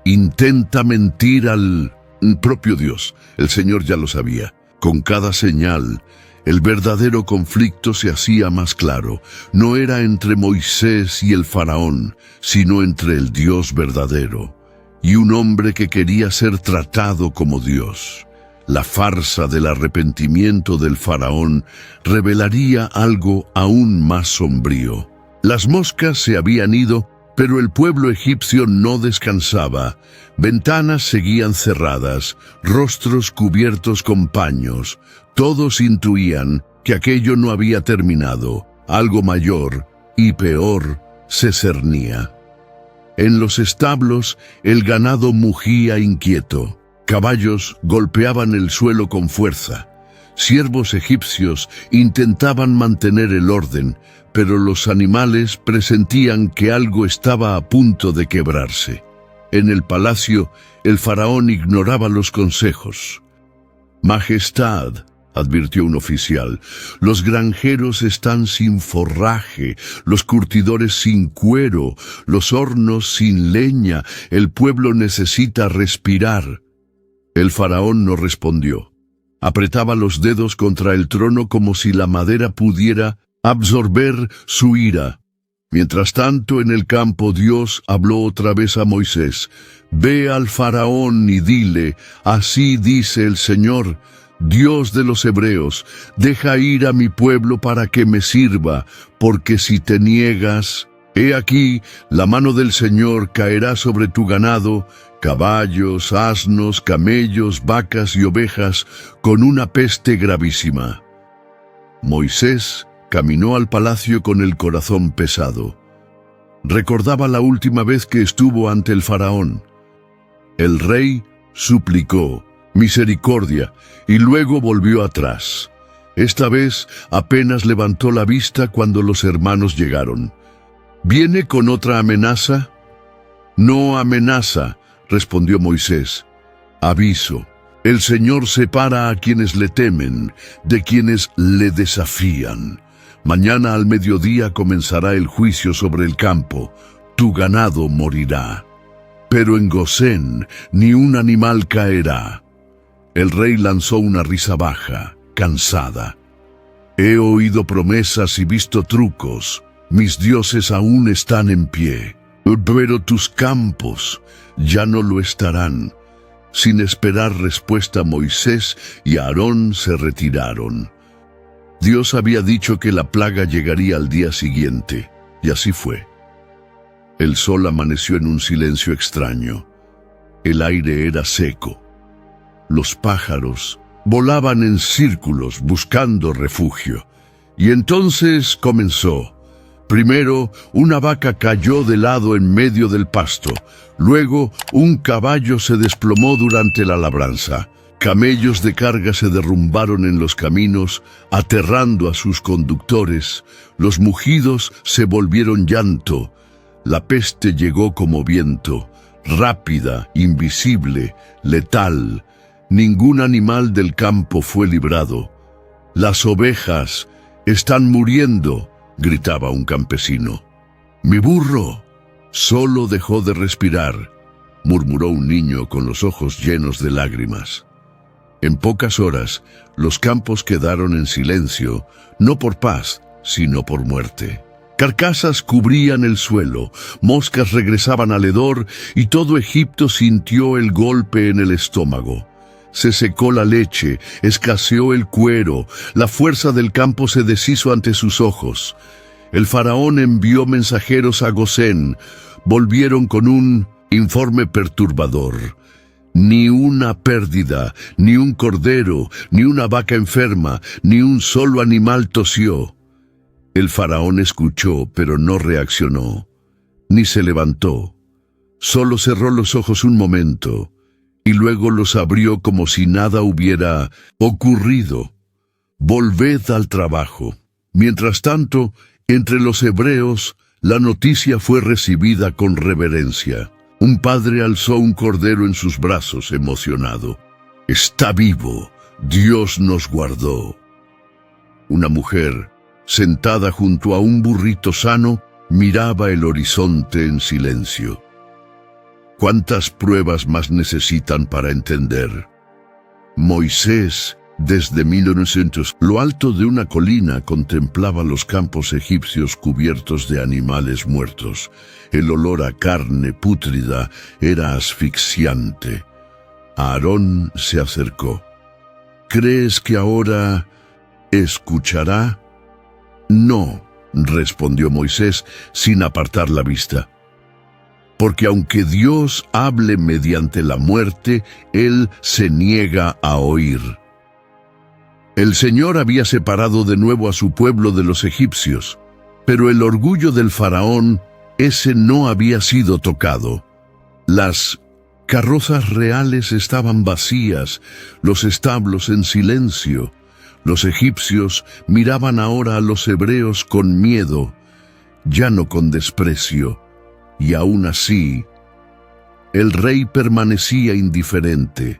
Intenta mentir al propio Dios. El Señor ya lo sabía. Con cada señal, el verdadero conflicto se hacía más claro. No era entre Moisés y el faraón, sino entre el Dios verdadero y un hombre que quería ser tratado como Dios. La farsa del arrepentimiento del faraón revelaría algo aún más sombrío. Las moscas se habían ido, pero el pueblo egipcio no descansaba. Ventanas seguían cerradas, rostros cubiertos con paños. Todos intuían que aquello no había terminado. Algo mayor y peor se cernía. En los establos, el ganado mugía inquieto. Caballos golpeaban el suelo con fuerza. Siervos egipcios intentaban mantener el orden, pero los animales presentían que algo estaba a punto de quebrarse. En el palacio, el faraón ignoraba los consejos. «Majestad», advirtió un oficial, «los granjeros están sin forraje, los curtidores sin cuero, los hornos sin leña, el pueblo necesita respirar». El faraón no respondió. Apretaba los dedos contra el trono como si la madera pudiera absorber su ira. Mientras tanto, en el campo, Dios habló otra vez a Moisés. «Ve al faraón y dile, así dice el Señor, Dios de los hebreos, deja ir a mi pueblo para que me sirva, porque si te niegas, he aquí, la mano del Señor caerá sobre tu ganado, caballos, asnos, camellos, vacas y ovejas, con una peste gravísima». Moisés caminó al palacio con el corazón pesado. Recordaba la última vez que estuvo ante el faraón. El rey suplicó misericordia y luego volvió atrás. Esta vez apenas levantó la vista cuando los hermanos llegaron. ¿Viene con otra amenaza? «No amenaza», respondió Moisés. «Aviso. El Señor separa a quienes le temen de quienes le desafían. Mañana al mediodía comenzará el juicio sobre el campo. Tu ganado morirá. Pero en Gosén ni un animal caerá». El rey lanzó una risa baja, cansada. «He oído promesas y visto trucos. Mis dioses aún están en pie. Pero tus campos ya no lo estarán». Sin esperar respuesta, Moisés y Aarón se retiraron. Dios había dicho que la plaga llegaría al día siguiente, y así fue. El sol amaneció en un silencio extraño. El aire era seco. Los pájaros volaban en círculos buscando refugio. Y entonces comenzó. Primero, una vaca cayó de lado en medio del pasto. Luego, un caballo se desplomó durante la labranza. Camellos de carga se derrumbaron en los caminos, aterrando a sus conductores. Los mugidos se volvieron llanto. La peste llegó como viento, rápida, invisible, letal. Ningún animal del campo fue librado. «Las ovejas están muriendo», gritaba un campesino. «Mi burro solo dejó de respirar», murmuró un niño con los ojos llenos de lágrimas. En pocas horas, los campos quedaron en silencio, no por paz, sino por muerte. Carcasas cubrían el suelo, moscas regresaban al hedor y todo Egipto sintió el golpe en el estómago. Se secó la leche, escaseó el cuero, la fuerza del campo se deshizo ante sus ojos. El faraón envió mensajeros a Gosén, volvieron con un informe perturbador. Ni una pérdida, ni un cordero, ni una vaca enferma, ni un solo animal tosió. El faraón escuchó, pero no reaccionó, ni se levantó. Solo cerró los ojos un momento, y luego los abrió como si nada hubiera ocurrido. «Volved al trabajo». Mientras tanto, entre los hebreos, la noticia fue recibida con reverencia. Un padre alzó un cordero en sus brazos, emocionado. «Está vivo, Dios nos guardó». Una mujer, sentada junto a un burrito sano, miraba el horizonte en silencio. ¿Cuántas pruebas más necesitan para entender? Moisés, desde 1900, lo alto de una colina, contemplaba los campos egipcios cubiertos de animales muertos. El olor a carne pútrida era asfixiante. Aarón se acercó. «¿Crees que ahora escuchará?» «No», respondió Moisés sin apartar la vista. «Porque aunque Dios hable mediante la muerte, Él se niega a oír». El Señor había separado de nuevo a su pueblo de los egipcios, pero el orgullo del faraón, ese no había sido tocado. Las carrozas reales estaban vacías, los establos en silencio. Los egipcios miraban ahora a los hebreos con miedo, ya no con desprecio, y aún así, el rey permanecía indiferente.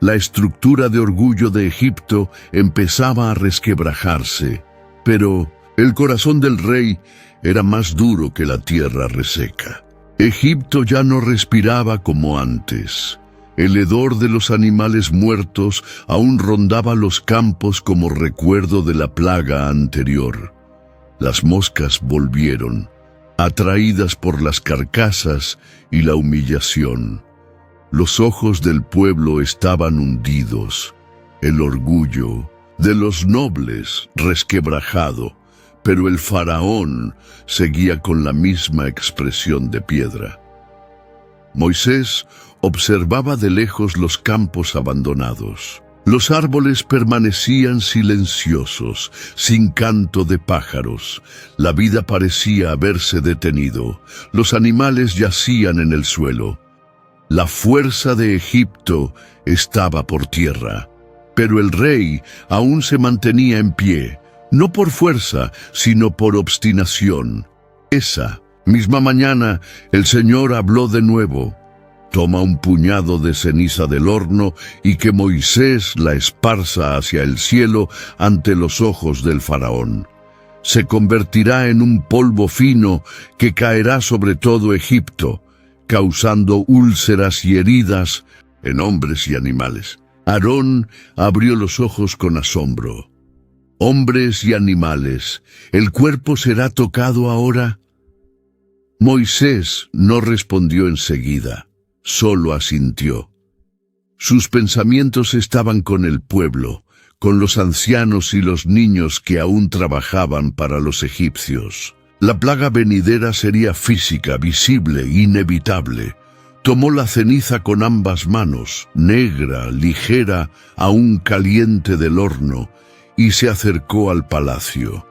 La estructura de orgullo de Egipto empezaba a resquebrajarse, pero el corazón del rey era más duro que la tierra reseca. Egipto ya no respiraba como antes. El hedor de los animales muertos aún rondaba los campos como recuerdo de la plaga anterior. Las moscas volvieron, atraídas por las carcasas y la humillación. Los ojos del pueblo estaban hundidos, el orgullo de los nobles resquebrajado, pero el faraón seguía con la misma expresión de piedra. Moisés observaba de lejos los campos abandonados. Los árboles permanecían silenciosos, sin canto de pájaros. La vida parecía haberse detenido. Los animales yacían en el suelo. La fuerza de Egipto estaba por tierra, pero el rey aún se mantenía en pie, no por fuerza, sino por obstinación. Esa misma mañana, el Señor habló de nuevo. «Toma un puñado de ceniza del horno y que Moisés la esparza hacia el cielo ante los ojos del faraón. Se convertirá en un polvo fino que caerá sobre todo Egipto, causando úlceras y heridas en hombres y animales». Aarón abrió los ojos con asombro. «¿Hombres y animales, el cuerpo será tocado ahora?» Moisés no respondió enseguida, solo asintió. Sus pensamientos estaban con el pueblo, con los ancianos y los niños que aún trabajaban para los egipcios. La plaga venidera sería física, visible, inevitable. Tomó la ceniza con ambas manos, negra, ligera, aún caliente del horno, y se acercó al palacio.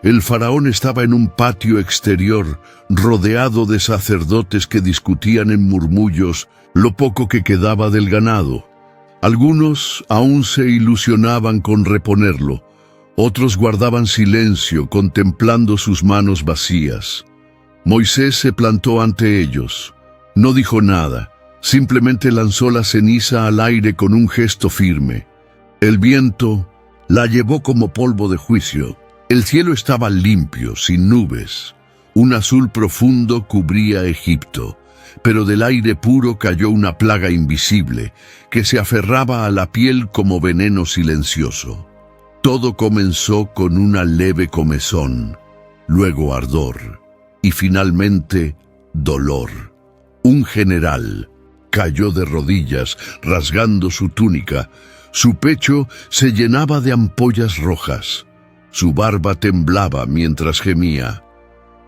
El faraón estaba en un patio exterior, rodeado de sacerdotes que discutían en murmullos lo poco que quedaba del ganado. Algunos aún se ilusionaban con reponerlo, otros guardaban silencio, contemplando sus manos vacías. Moisés se plantó ante ellos. No dijo nada, Simplemente lanzó la ceniza al aire con un gesto firme. El viento la llevó como polvo de juicio. El cielo estaba limpio, sin nubes. Un azul profundo cubría Egipto, pero del aire puro cayó una plaga invisible que se aferraba a la piel como veneno silencioso. Todo comenzó con una leve comezón, luego ardor y finalmente dolor. Un general cayó de rodillas, rasgando su túnica. Su pecho se llenaba de ampollas rojas. Su barba temblaba mientras gemía.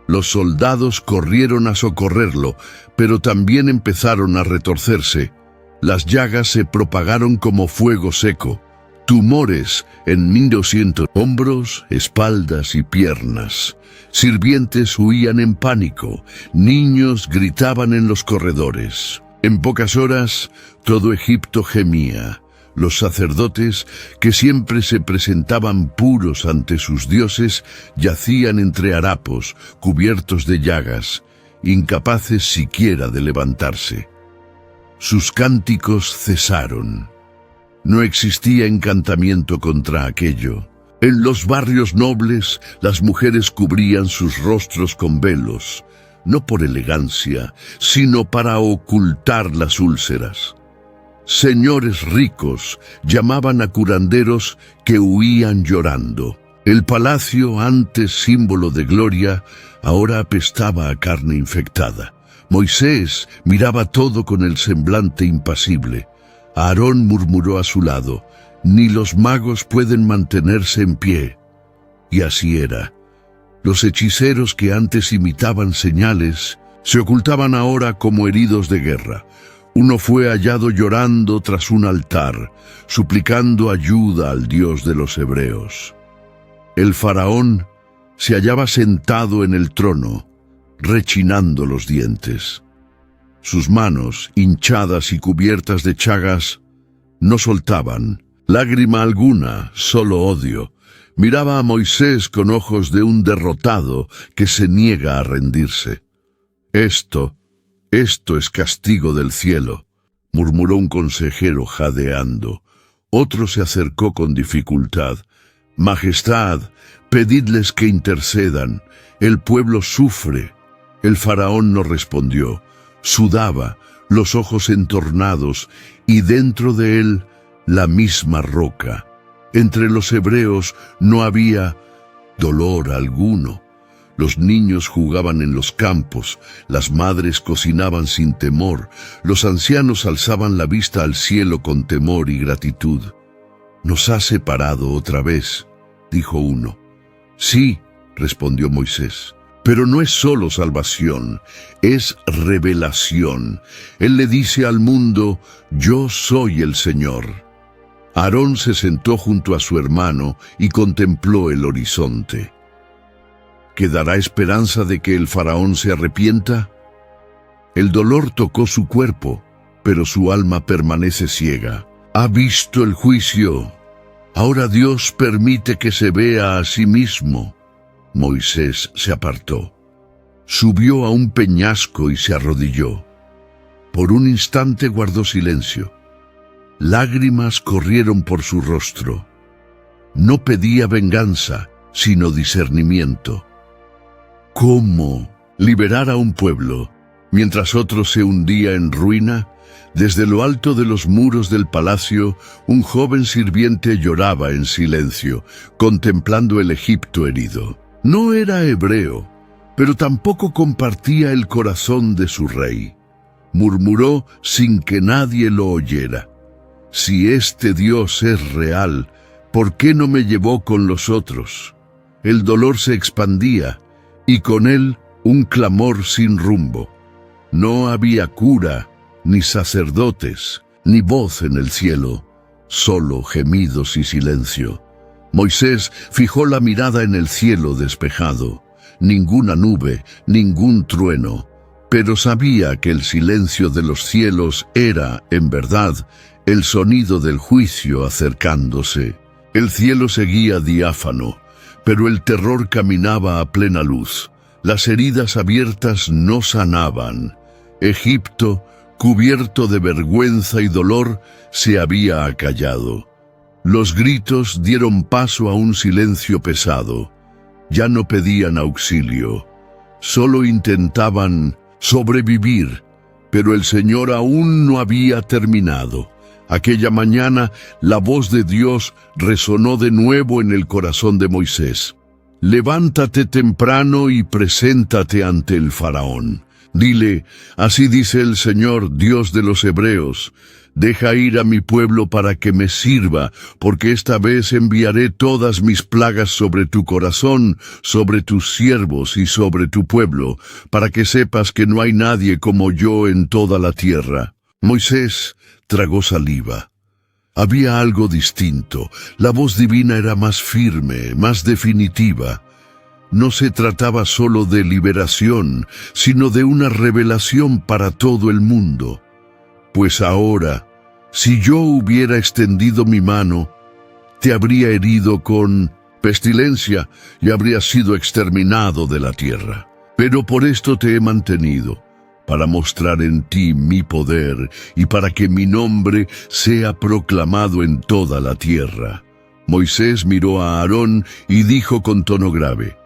Los soldados corrieron a socorrerlo, pero también empezaron a retorcerse. Las llagas se propagaron como fuego seco. Tumores en 1200 hombros, espaldas y piernas. Sirvientes huían en pánico. Niños gritaban en los corredores. En pocas horas, todo Egipto gemía. Los sacerdotes, que siempre se presentaban puros ante sus dioses, yacían entre harapos, cubiertos de llagas, incapaces siquiera de levantarse. Sus cánticos cesaron. No existía encantamiento contra aquello. En los barrios nobles, las mujeres cubrían sus rostros con velos, no por elegancia, sino para ocultar las úlceras. Señores ricos llamaban a curanderos que huían llorando. El palacio, antes símbolo de gloria, ahora apestaba a carne infectada. Moisés miraba todo con el semblante impasible. Aarón murmuró a su lado: «Ni los magos pueden mantenerse en pie». Y así era. Los hechiceros que antes imitaban señales, se ocultaban ahora como heridos de guerra. Uno fue hallado llorando tras un altar, suplicando ayuda al Dios de los hebreos. El faraón se hallaba sentado en el trono, rechinando los dientes. Sus manos, hinchadas y cubiertas de chagas, no soltaban lágrima alguna, solo odio. Miraba a Moisés con ojos de un derrotado que se niega a rendirse. Esto es castigo del cielo», murmuró un consejero jadeando. Otro se acercó con dificultad. «Majestad, pedidles que intercedan. El pueblo sufre». El faraón no respondió. Sudaba, los ojos entornados, y dentro de él la misma roca. Entre los hebreos no había dolor alguno. Los niños jugaban en los campos, las madres cocinaban sin temor, los ancianos alzaban la vista al cielo con temor y gratitud. «Nos ha separado otra vez», dijo uno. «Sí», respondió Moisés, «pero no es solo salvación, es revelación. Él le dice al mundo: yo soy el Señor». Aarón se sentó junto a su hermano y contempló el horizonte. ¿Quedará esperanza de que el faraón se arrepienta? El dolor tocó su cuerpo, pero su alma permanece ciega. Ha visto el juicio. Ahora Dios permite que se vea a sí mismo. Moisés se apartó. Subió a un peñasco y se arrodilló. Por un instante guardó silencio. Lágrimas corrieron por su rostro. No pedía venganza, sino discernimiento. ¿Cómo liberar a un pueblo mientras otro se hundía en ruina? Desde lo alto de los muros del palacio, un joven sirviente lloraba en silencio, contemplando el Egipto herido. No era hebreo, pero tampoco compartía el corazón de su rey. Murmuró sin que nadie lo oyera: «Si este Dios es real, ¿por qué no me llevó con los otros?». El dolor se expandía, y con él un clamor sin rumbo. No había cura, ni sacerdotes, ni voz en el cielo, solo gemidos y silencio. Moisés fijó la mirada en el cielo despejado. Ninguna nube, ningún trueno, pero sabía que el silencio de los cielos era, en verdad, el sonido del juicio acercándose. El cielo seguía diáfano, pero el terror caminaba a plena luz. Las heridas abiertas no sanaban. Egipto cubierto de vergüenza y dolor, se había acallado. Los gritos dieron paso a un silencio pesado. Ya no pedían auxilio, solo intentaban sobrevivir, pero el Señor aún no había terminado. Aquella mañana la voz de Dios resonó de nuevo en el corazón de Moisés. Levántate temprano y preséntate ante el faraón. Dile, así dice el Señor, Dios de los hebreos, deja ir a mi pueblo para que me sirva, porque esta vez enviaré todas mis plagas sobre tu corazón, sobre tus siervos y sobre tu pueblo, para que sepas que no hay nadie como yo en toda la tierra. Moisés tragó saliva. Había algo distinto. La voz divina era más firme, más definitiva. No se trataba solo de liberación, sino de una revelación para todo el mundo. Pues ahora, si yo hubiera extendido mi mano, te habría herido con pestilencia y habrías sido exterminado de la tierra. Pero por esto te he mantenido, para mostrar en ti mi poder y para que mi nombre sea proclamado en toda la tierra. Moisés miró a Aarón y dijo con tono grave,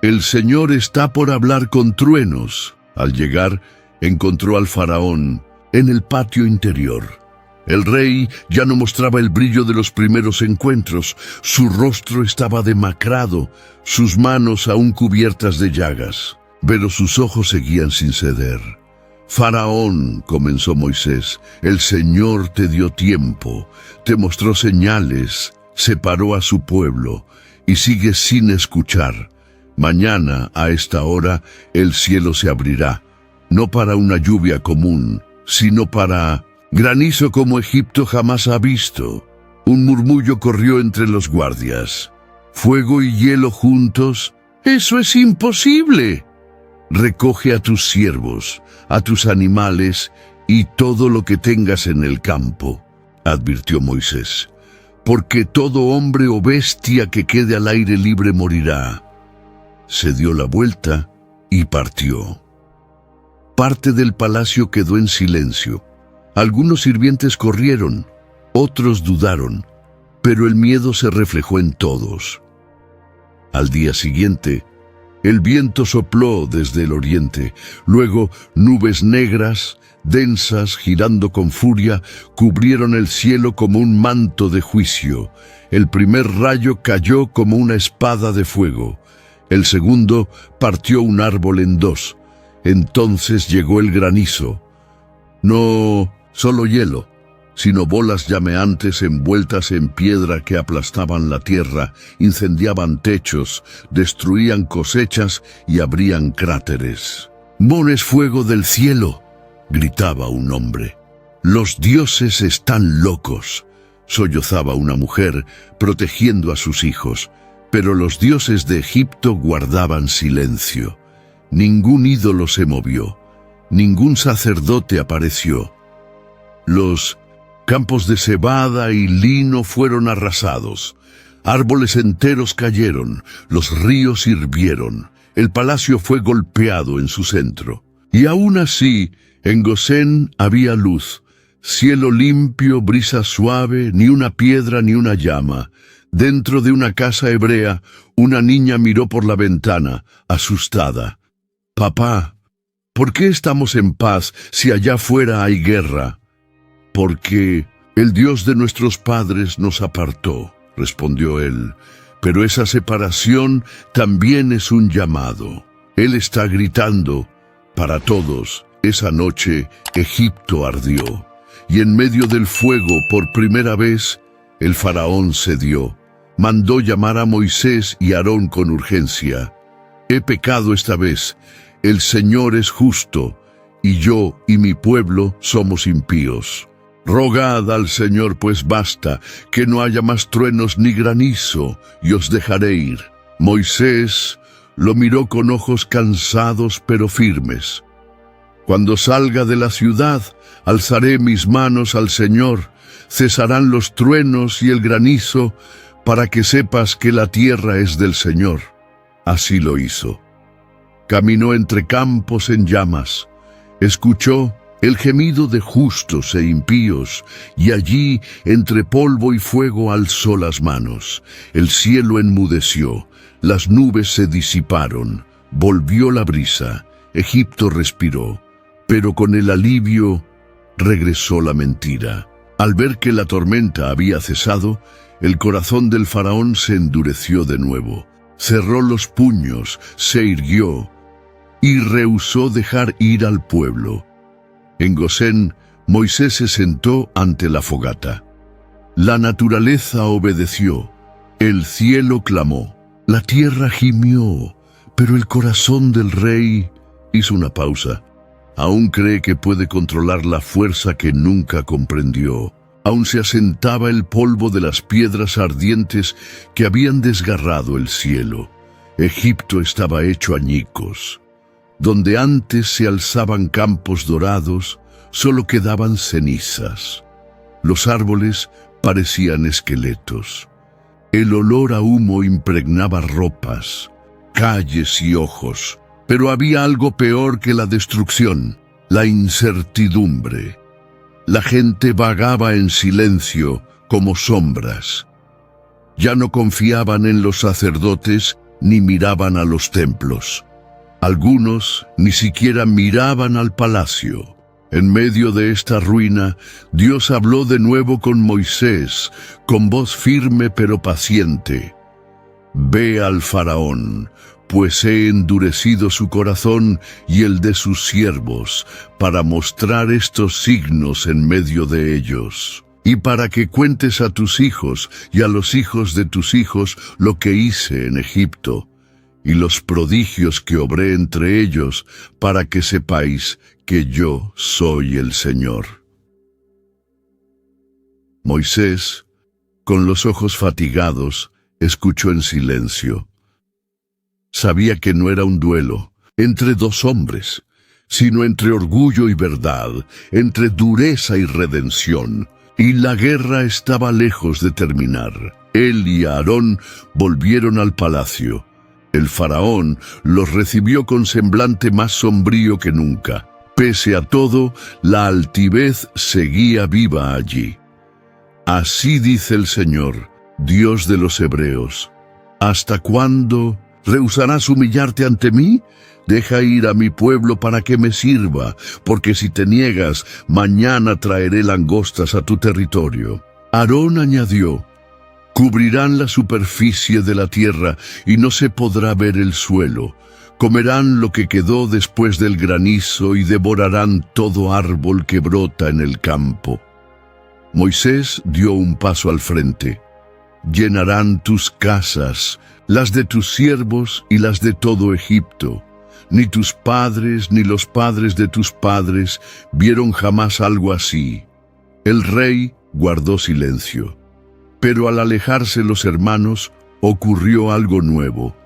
«El Señor está por hablar con truenos». Al llegar, encontró al faraón en el patio interior. El rey ya no mostraba el brillo de los primeros encuentros. Su rostro estaba demacrado, sus manos aún cubiertas de llagas, pero sus ojos seguían sin ceder. «Faraón», comenzó Moisés, «el Señor te dio tiempo, te mostró señales, separó a su pueblo, y sigue sin escuchar. Mañana, a esta hora, el cielo se abrirá, no para una lluvia común, sino para granizo como Egipto jamás ha visto». Un murmullo corrió entre los guardias. «¿Fuego y hielo juntos? ¡Eso es imposible!». «Recoge a tus siervos, a tus animales y todo lo que tengas en el campo», advirtió Moisés, «porque todo hombre o bestia que quede al aire libre morirá». Se dio la vuelta y partió. Parte del palacio quedó en silencio. Algunos sirvientes corrieron, otros dudaron, pero el miedo se reflejó en todos. Al día siguiente, el viento sopló desde el oriente. Luego, nubes negras, densas, girando con furia, cubrieron el cielo como un manto de juicio. El primer rayo cayó como una espada de fuego. El segundo partió un árbol en dos. Entonces llegó el granizo. No solo hielo, sino bolas llameantes envueltas en piedra que aplastaban la tierra, incendiaban techos, destruían cosechas y abrían cráteres. «¡Mon es fuego del cielo!», gritaba un hombre. «Los dioses están locos», sollozaba una mujer, protegiendo a sus hijos. Pero los dioses de Egipto guardaban silencio. Ningún ídolo se movió, ningún sacerdote apareció. Los campos de cebada y lino fueron arrasados. Árboles enteros cayeron, los ríos hirvieron. El palacio fue golpeado en su centro. Y aún así, en Gosén había luz, cielo limpio, brisa suave, ni una piedra ni una llama. Dentro de una casa hebrea, una niña miró por la ventana, asustada. «Papá, ¿por qué estamos en paz si allá afuera hay guerra?» «Porque el Dios de nuestros padres nos apartó», respondió él. «Pero esa separación también es un llamado. Él está gritando para todos. Esa noche Egipto ardió, y en medio del fuego, por primera vez, el faraón cedió. Mandó llamar a Moisés y Aarón con urgencia. «He pecado esta vez. El Señor es justo, y yo y mi pueblo somos impíos. Rogad al Señor, pues basta, que no haya más truenos ni granizo, y os dejaré ir». Moisés lo miró con ojos cansados pero firmes. «Cuando salga de la ciudad, alzaré mis manos al Señor, cesarán los truenos y el granizo, para que sepas que la tierra es del Señor». Así lo hizo. Caminó entre campos en llamas, escuchó el gemido de justos e impíos, y allí, entre polvo y fuego, alzó las manos. El cielo enmudeció, las nubes se disiparon, volvió la brisa, Egipto respiró, pero con el alivio regresó la mentira. Al ver que la tormenta había cesado, el corazón del faraón se endureció de nuevo. Cerró los puños, se irguió y rehusó dejar ir al pueblo. En Gosén, Moisés se sentó ante la fogata. La naturaleza obedeció, el cielo clamó, la tierra gimió, pero el corazón del rey hizo una pausa. Aún cree que puede controlar la fuerza que nunca comprendió. Aún se asentaba el polvo de las piedras ardientes que habían desgarrado el cielo. Egipto estaba hecho añicos. Donde antes se alzaban campos dorados, solo quedaban cenizas. Los árboles parecían esqueletos. El olor a humo impregnaba ropas, calles y ojos. Pero había algo peor que la destrucción, la incertidumbre. La gente vagaba en silencio, como sombras. Ya no confiaban en los sacerdotes ni miraban a los templos. Algunos ni siquiera miraban al palacio. En medio de esta ruina, Dios habló de nuevo con Moisés, con voz firme pero paciente. Ve al faraón, pues he endurecido su corazón y el de sus siervos, para mostrar estos signos en medio de ellos, y para que cuentes a tus hijos y a los hijos de tus hijos lo que hice en Egipto, y los prodigios que obré entre ellos, para que sepáis que yo soy el Señor. Moisés, con los ojos fatigados, escuchó en silencio. Sabía que no era un duelo entre dos hombres, sino entre orgullo y verdad, entre dureza y redención, y la guerra estaba lejos de terminar. Él y Aarón volvieron al palacio. El faraón los recibió con semblante más sombrío que nunca. Pese a todo, la altivez seguía viva allí. Así dice el Señor, Dios de los hebreos: ¿hasta cuándo rehusarás humillarte ante mí? Deja ir a mi pueblo para que me sirva, porque si te niegas, mañana traeré langostas a tu territorio. Aarón añadió: cubrirán la superficie de la tierra y no se podrá ver el suelo. Comerán lo que quedó después del granizo y devorarán todo árbol que brota en el campo. Moisés dio un paso al frente. Llenarán tus casas, las de tus siervos y las de todo Egipto. Ni tus padres ni los padres de tus padres vieron jamás algo así. El rey guardó silencio. Pero al alejarse los hermanos, ocurrió algo nuevo.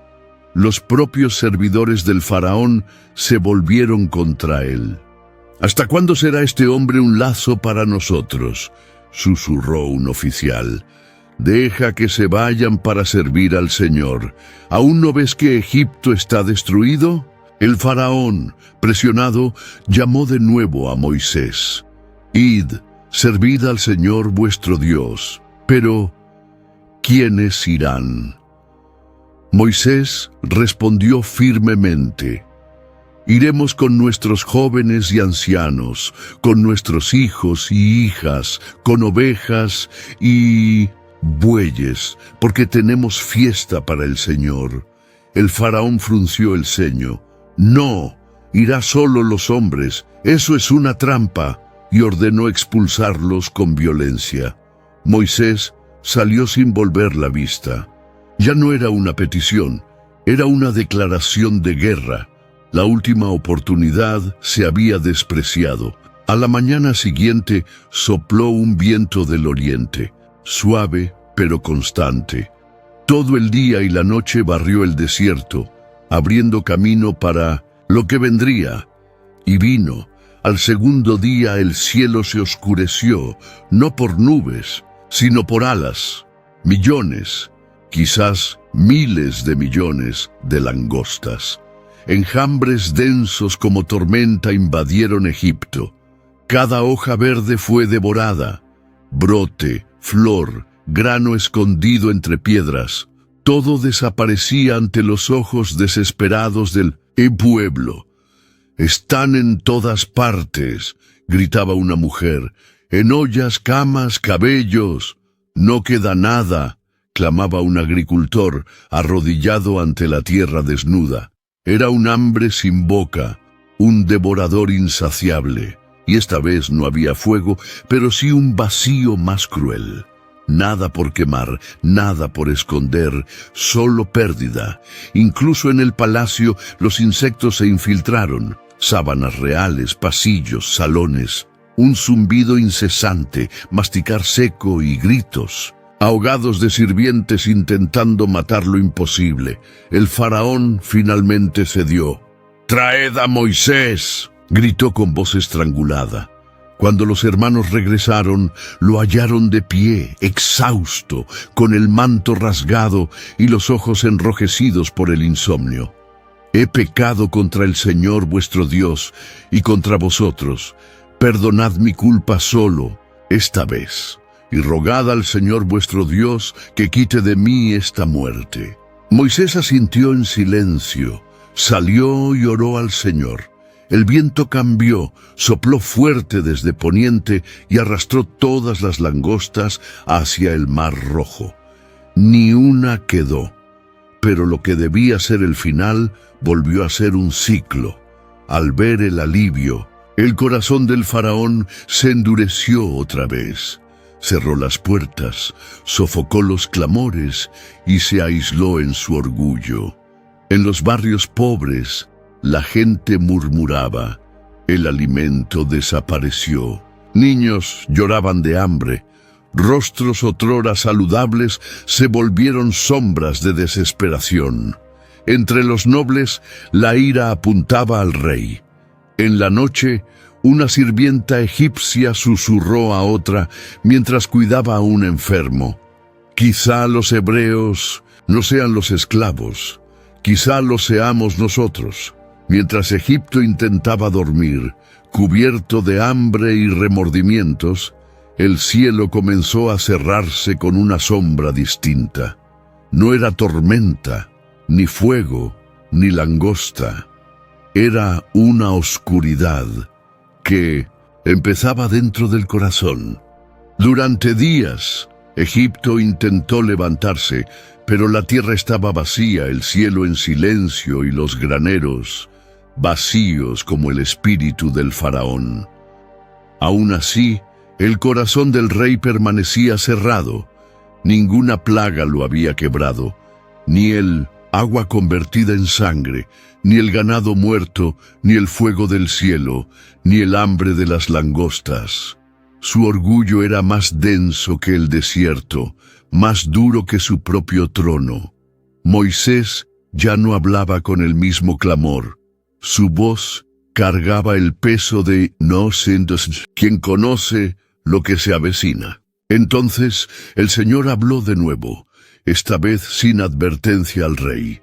Los propios servidores del faraón se volvieron contra él. ¿Hasta cuándo será este hombre un lazo para nosotros?, susurró un oficial. Deja que se vayan para servir al Señor. ¿Aún no ves que Egipto está destruido? El faraón, presionado, llamó de nuevo a Moisés. Id, servid al Señor vuestro Dios. Pero, ¿quiénes irán? Moisés respondió firmemente: iremos con nuestros jóvenes y ancianos, con nuestros hijos y hijas, con ovejas y bueyes, porque tenemos fiesta para el Señor. El faraón frunció el ceño. No, irá solo los hombres, eso es una trampa, y ordenó expulsarlos con violencia. Moisés salió sin volver la vista. Ya no era una petición, era una declaración de guerra. La última oportunidad se había despreciado. A la mañana siguiente sopló un viento del oriente, suave pero constante. Todo el día y la noche barrió el desierto, abriendo camino para lo que vendría. Y vino. Al segundo día el cielo se oscureció, no por nubes, sino por alas. Millones, quizás miles de millones de langostas. Enjambres densos como tormenta invadieron Egipto. Cada hoja verde fue devorada, brote, flor, grano escondido entre piedras. Todo desaparecía ante los ojos desesperados del pueblo. «Están en todas partes», gritaba una mujer, «en ollas, camas, cabellos. No queda nada», clamaba un agricultor, arrodillado ante la tierra desnuda. Era un hambre sin boca, un devorador insaciable. Y esta vez no había fuego, pero sí un vacío más cruel. Nada por quemar, nada por esconder, solo pérdida. Incluso en el palacio los insectos se infiltraron. Sábanas reales, pasillos, salones. Un zumbido incesante, masticar seco y gritos. Ahogados de sirvientes intentando matar lo imposible. El faraón finalmente cedió. «¡Traed a Moisés!», gritó con voz estrangulada. Cuando los hermanos regresaron, lo hallaron de pie, exhausto, con el manto rasgado y los ojos enrojecidos por el insomnio. «He pecado contra el Señor vuestro Dios y contra vosotros. Perdonad mi culpa solo esta vez, y rogad al Señor vuestro Dios que quite de mí esta muerte». Moisés asintió en silencio, salió y oró al Señor. El viento cambió, sopló fuerte desde poniente y arrastró todas las langostas hacia el mar Rojo. Ni una quedó, pero lo que debía ser el final volvió a ser un ciclo. Al ver el alivio, el corazón del faraón se endureció otra vez. Cerró las puertas, sofocó los clamores y se aisló en su orgullo. En los barrios pobres, la gente murmuraba. El alimento desapareció. Niños lloraban de hambre. Rostros otrora saludables se volvieron sombras de desesperación. Entre los nobles, la ira apuntaba al rey. En la noche, una sirvienta egipcia susurró a otra mientras cuidaba a un enfermo. «Quizá los hebreos no sean los esclavos. Quizá lo seamos nosotros». Mientras Egipto intentaba dormir, cubierto de hambre y remordimientos, el cielo comenzó a cerrarse con una sombra distinta. No era tormenta, ni fuego, ni langosta. Era una oscuridad que empezaba dentro del corazón. Durante días, Egipto intentó levantarse, pero la tierra estaba vacía, el cielo en silencio y los graneros vacíos como el espíritu del faraón. Aún así, el corazón del rey permanecía cerrado. Ninguna plaga lo había quebrado, ni el agua convertida en sangre, ni el ganado muerto, ni el fuego del cielo, ni el hambre de las langostas. Su orgullo era más denso que el desierto, más duro que su propio trono. Moisés ya no hablaba con el mismo clamor. Su voz cargaba el peso de «no sientes quien conoce lo que se avecina». Entonces el Señor habló de nuevo, esta vez sin advertencia al rey.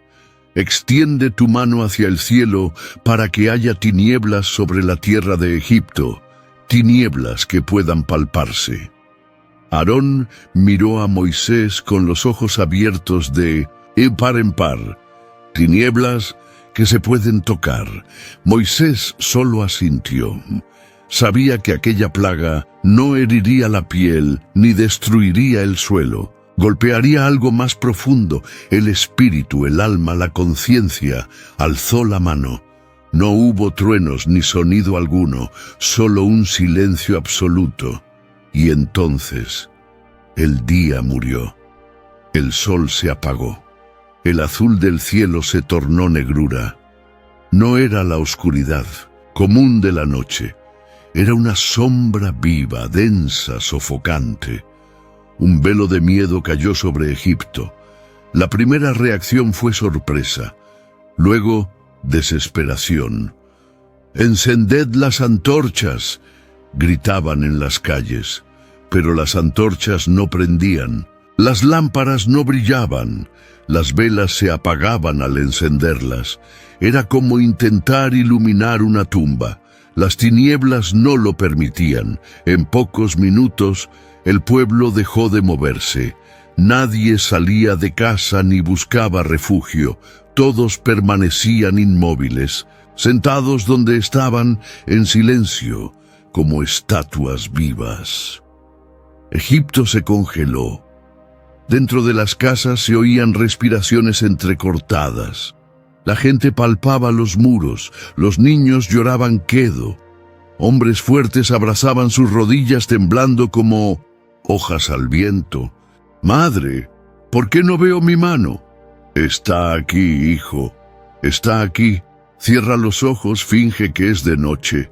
«Extiende tu mano hacia el cielo para que haya tinieblas sobre la tierra de Egipto, tinieblas que puedan palparse». Aarón miró a Moisés con los ojos abiertos de par en par, tinieblas que se pueden tocar. Moisés solo asintió. Sabía que aquella plaga no heriría la piel ni destruiría el suelo. Golpearía algo más profundo, el espíritu, el alma, la conciencia. Alzó la mano. No hubo truenos ni sonido alguno, solo un silencio absoluto. Y entonces, el día murió. El sol se apagó. El azul del cielo se tornó negrura. No era la oscuridad común de la noche. Era una sombra viva, densa, sofocante. Un velo de miedo cayó sobre Egipto. La primera reacción fue sorpresa. Luego, desesperación. «¡Encended las antorchas!», gritaban en las calles. Pero las antorchas no prendían. Las lámparas no brillaban. Las velas se apagaban al encenderlas. Era como intentar iluminar una tumba. Las tinieblas no lo permitían. En pocos minutos, el pueblo dejó de moverse. Nadie salía de casa ni buscaba refugio. Todos permanecían inmóviles, sentados donde estaban, en silencio, como estatuas vivas. Egipto se congeló. Dentro de las casas se oían respiraciones entrecortadas. La gente palpaba los muros, los niños lloraban quedo. Hombres fuertes abrazaban sus rodillas temblando como hojas al viento. «Madre, ¿por qué no veo mi mano?» «Está aquí, hijo, está aquí». Cierra los ojos, finge que es de noche.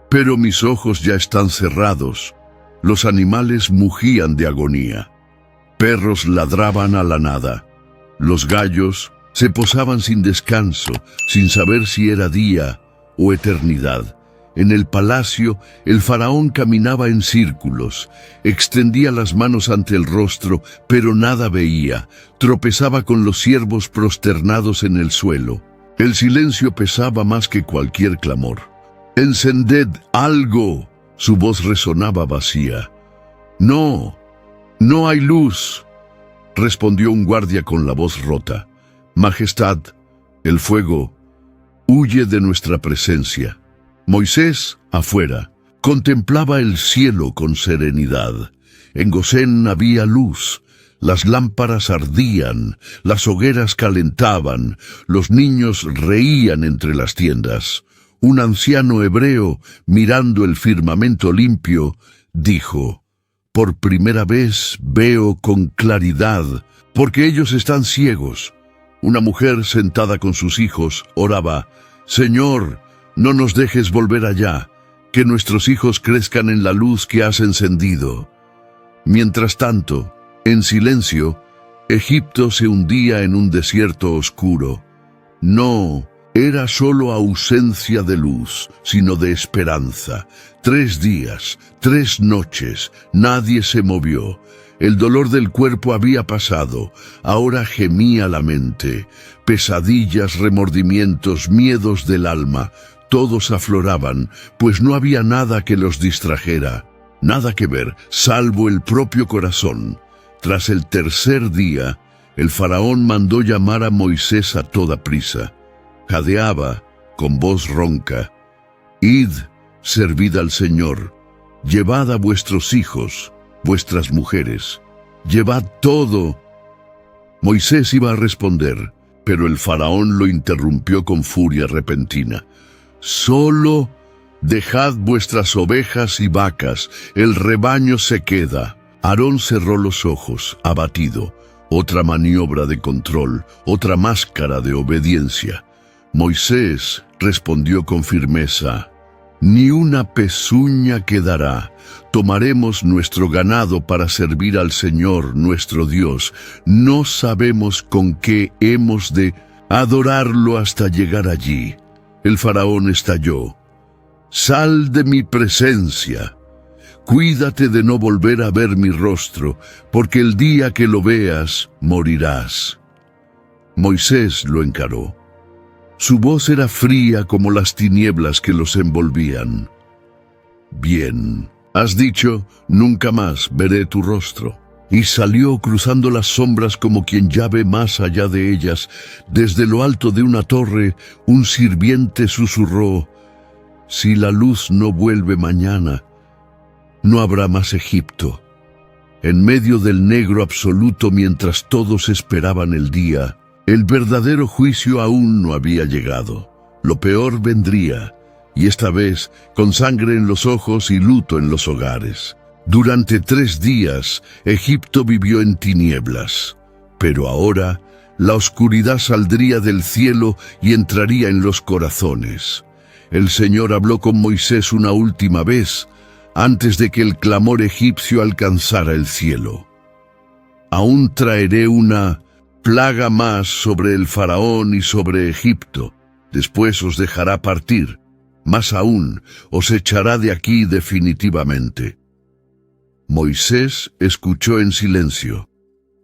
Pero mis ojos ya están cerrados. Los animales mugían de agonía. Perros ladraban a la nada. Los gallos se posaban sin descanso, sin saber si era día o eternidad. En el palacio, el faraón caminaba en círculos, extendía las manos ante el rostro, pero nada veía. Tropezaba con los siervos prosternados en el suelo. El silencio pesaba más que cualquier clamor. «¡Encended algo!» Su voz resonaba vacía. «No, no hay luz», respondió un guardia con la voz rota. «Majestad, el fuego huye de nuestra presencia». Moisés, afuera, contemplaba el cielo con serenidad. En Gosén había luz. Las lámparas ardían, las hogueras calentaban, los niños reían entre las tiendas. Un anciano hebreo, mirando el firmamento limpio, dijo: «Por primera vez veo con claridad, porque ellos están ciegos». Una mujer sentada con sus hijos oraba: «Señor, no nos dejes volver allá, que nuestros hijos crezcan en la luz que has encendido». Mientras tanto, en silencio, Egipto se hundía en un desierto oscuro. No era solo ausencia de luz, sino de esperanza. 3 días, 3 noches, nadie se movió. El dolor del cuerpo había pasado, ahora gemía la mente. Pesadillas, remordimientos, miedos del alma, todos afloraban, pues no había nada que los distrajera, nada que ver, salvo el propio corazón. Tras el 3er día, el faraón mandó llamar a Moisés a toda prisa. Jadeaba con voz ronca: «Id, servid al Señor, llevad a vuestros hijos, vuestras mujeres, llevad todo». Moisés iba a responder, pero el faraón lo interrumpió con furia repentina. «Solo dejad vuestras ovejas y vacas, el rebaño se queda». Aarón cerró los ojos, abatido. Otra maniobra de control, otra máscara de obediencia. Moisés respondió con firmeza: «Ni una pezuña quedará. Tomaremos nuestro ganado para servir al Señor nuestro Dios. No sabemos con qué hemos de adorarlo hasta llegar allí». El faraón estalló: «Sal de mi presencia. Cuídate de no volver a ver mi rostro, porque el día que lo veas, morirás». Moisés lo encaró. Su voz era fría como las tinieblas que los envolvían. «Bien, has dicho, nunca más veré tu rostro». Y salió cruzando las sombras como quien ya ve más allá de ellas. Desde lo alto de una torre, un sirviente susurró: «Si la luz no vuelve mañana, no habrá más Egipto». En medio del negro absoluto, mientras todos esperaban el día, el verdadero juicio aún no había llegado. Lo peor vendría, y esta vez con sangre en los ojos y luto en los hogares. Durante 3 días, Egipto vivió en tinieblas, pero ahora la oscuridad saldría del cielo y entraría en los corazones. El Señor habló con Moisés una última vez, antes de que el clamor egipcio alcanzara el cielo. «Aún traeré una plaga más sobre el faraón y sobre Egipto. Después os dejará partir. Más aún, os echará de aquí definitivamente». Moisés escuchó en silencio.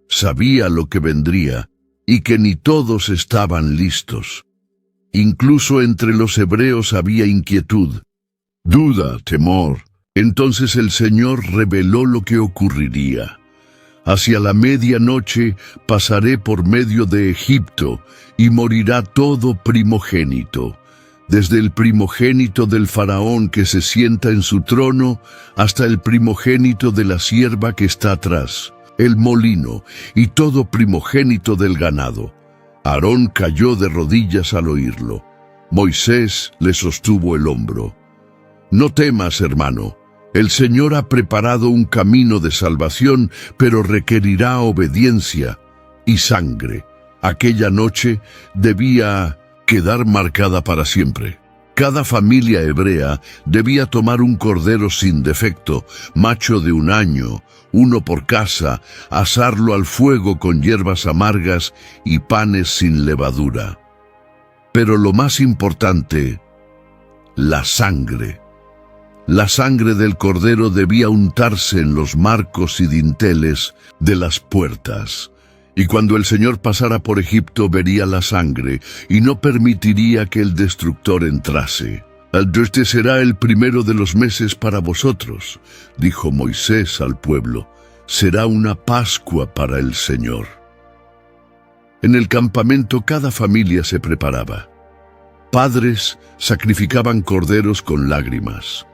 Sabía lo que vendría y que ni todos estaban listos. Incluso entre los hebreos había inquietud. duda, temor. Entonces el Señor reveló lo que ocurriría. Hacia la medianoche pasaré por medio de Egipto, y morirá todo primogénito, desde el primogénito del faraón que se sienta en su trono, hasta el primogénito de la sierva que está atrás, el molino, y todo primogénito del ganado. Aarón cayó de rodillas al oírlo. Moisés le sostuvo el hombro. No temas, hermano. El Señor ha preparado un camino de salvación, pero requerirá obediencia y sangre. Aquella noche debía quedar marcada para siempre. Cada familia hebrea debía tomar un cordero sin defecto, macho de 1 año, uno por casa, asarlo al fuego con hierbas amargas y panes sin levadura. Pero lo más importante, la sangre. La sangre del cordero debía untarse en los marcos y dinteles de las puertas. Y cuando el Señor pasara por Egipto vería la sangre y no permitiría que el destructor entrase. Este será el primero de los meses para vosotros, dijo Moisés al pueblo. Será una Pascua para el Señor. En el campamento cada familia se preparaba. Padres sacrificaban corderos con lágrimas.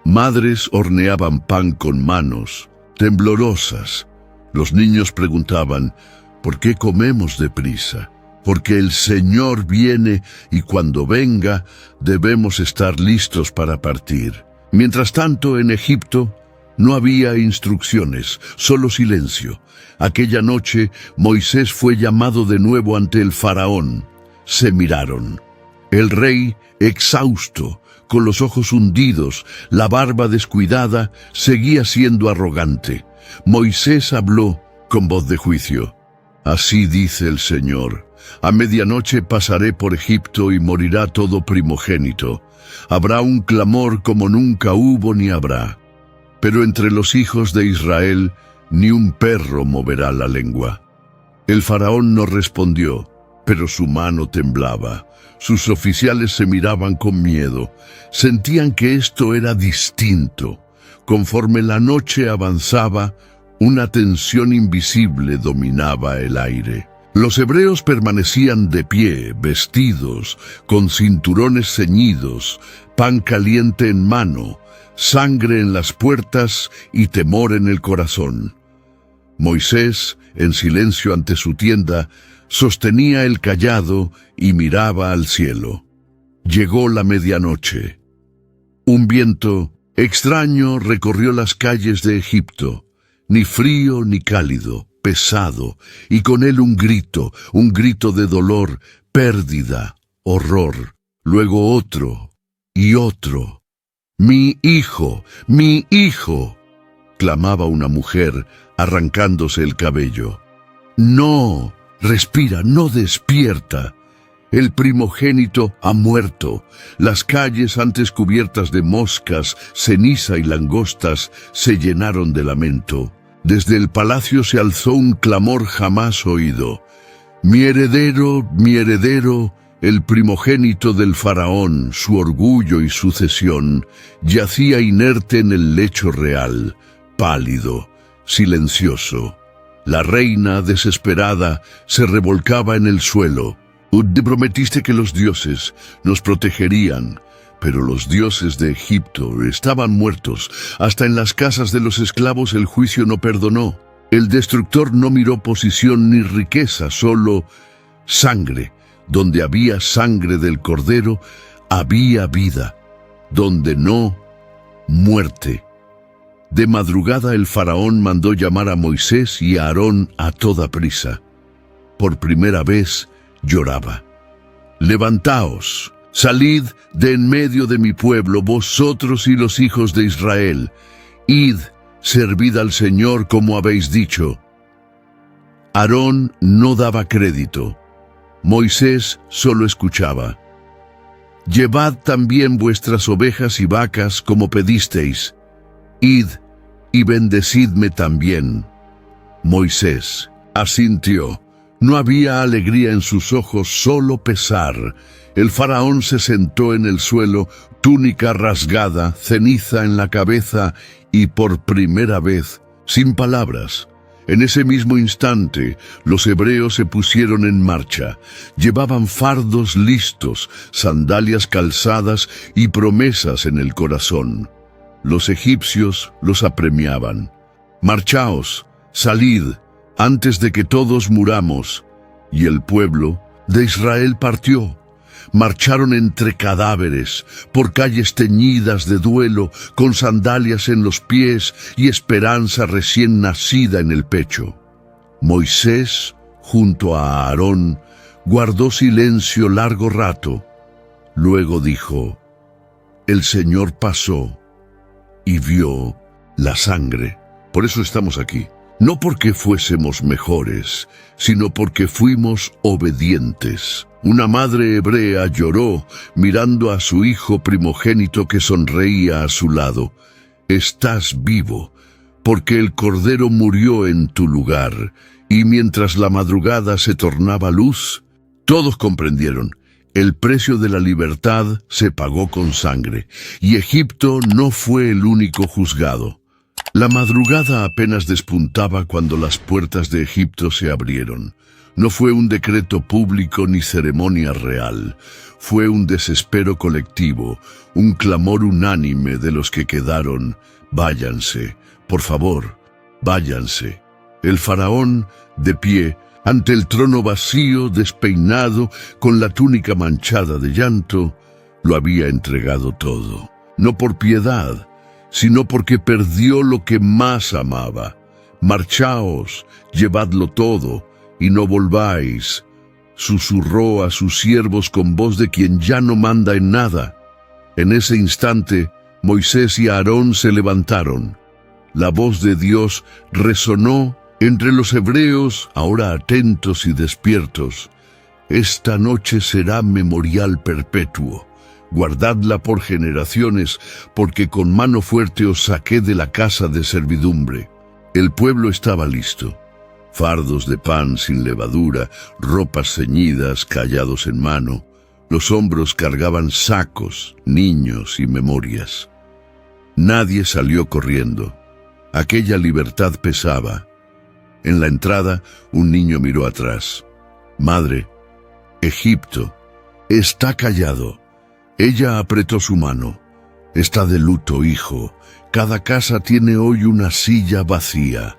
Madres horneaban pan con manos, temblorosas. Los niños preguntaban, ¿por qué comemos deprisa? Porque el Señor viene y cuando venga debemos estar listos para partir. Mientras tanto, en Egipto no había instrucciones, solo silencio. Aquella noche Moisés fue llamado de nuevo ante el faraón. Se miraron. El rey, exhausto, con los ojos hundidos, la barba descuidada, seguía siendo arrogante. Moisés habló con voz de juicio. Así dice el Señor, a medianoche pasaré por Egipto y morirá todo primogénito. Habrá un clamor como nunca hubo ni habrá. Pero entre los hijos de Israel ni un perro moverá la lengua. El faraón no respondió, pero su mano temblaba. Sus oficiales se miraban con miedo. Sentían que esto era distinto. Conforme la noche avanzaba, una tensión invisible dominaba el aire. Los hebreos permanecían de pie, vestidos, con cinturones ceñidos, pan caliente en mano, sangre en las puertas y temor en el corazón. Moisés, en silencio ante su tienda, sostenía el cayado y miraba al cielo. Llegó la medianoche. Un viento extraño recorrió las calles de Egipto, ni frío ni cálido, pesado, y con él un grito de dolor, pérdida, horror. Luego otro y otro. ¡Mi hijo! ¡Mi hijo!, clamaba una mujer, arrancándose el cabello. ¡No! Respira, no despierta. El primogénito ha muerto. Las calles antes cubiertas de moscas, ceniza y langostas se llenaron de lamento. Desde el palacio se alzó un clamor jamás oído. Mi heredero, el primogénito del faraón, su orgullo y sucesión, yacía inerte en el lecho real, pálido, silencioso. La reina, desesperada, se revolcaba en el suelo. Te prometiste que los dioses nos protegerían, pero los dioses de Egipto estaban muertos. Hasta en las casas de los esclavos el juicio no perdonó. El destructor no miró posición ni riqueza, solo sangre. Donde había sangre del cordero, había vida. Donde no, muerte. De madrugada el faraón mandó llamar a Moisés y a Aarón a toda prisa. Por primera vez lloraba. Levantaos, salid de en medio de mi pueblo, vosotros y los hijos de Israel. Id, servid al Señor como habéis dicho. Aarón no daba crédito. Moisés solo escuchaba. Llevad también vuestras ovejas y vacas como pedisteis. Id y bendecidme también. Moisés asintió. No había alegría en sus ojos, solo pesar. El faraón se sentó en el suelo, túnica rasgada, ceniza en la cabeza y por primera vez, sin palabras. En ese mismo instante, los hebreos se pusieron en marcha. Llevaban fardos listos, sandalias calzadas y promesas en el corazón. Los egipcios los apremiaban. «Marchaos, salid, antes de que todos muramos». Y el pueblo de Israel partió. Marcharon entre cadáveres, por calles teñidas de duelo, con sandalias en los pies y esperanza recién nacida en el pecho. Moisés, junto a Aarón, guardó silencio largo rato. Luego dijo: «El Señor pasó y vio la sangre». Por eso estamos aquí. No porque fuésemos mejores, sino porque fuimos obedientes. Una madre hebrea lloró mirando a su hijo primogénito que sonreía a su lado. «Estás vivo, porque el cordero murió en tu lugar». Y mientras la madrugada se tornaba luz, todos comprendieron. El precio de la libertad se pagó con sangre, y Egipto no fue el único juzgado. La madrugada apenas despuntaba cuando las puertas de Egipto se abrieron. No fue un decreto público ni ceremonia real. Fue un desespero colectivo, un clamor unánime de los que quedaron. «Váyanse, por favor, váyanse». El faraón, de pie, ante el trono vacío, despeinado, con la túnica manchada de llanto, lo había entregado todo. No por piedad, sino porque perdió lo que más amaba. «Marchaos, llevadlo todo, y no volváis», susurró a sus siervos con voz de quien ya no manda en nada. En ese instante, Moisés y Aarón se levantaron. La voz de Dios resonó entre los hebreos, ahora atentos y despiertos. «Esta noche será memorial perpetuo. Guardadla por generaciones, porque con mano fuerte os saqué de la casa de servidumbre». El pueblo estaba listo. Fardos de pan sin levadura, ropas ceñidas, callados en mano. Los hombros cargaban sacos, niños y memorias. Nadie salió corriendo. Aquella libertad pesaba. En la entrada, un niño miró atrás. «Madre, Egipto está callado». Ella apretó su mano. «Está de luto, hijo. Cada casa tiene hoy una silla vacía».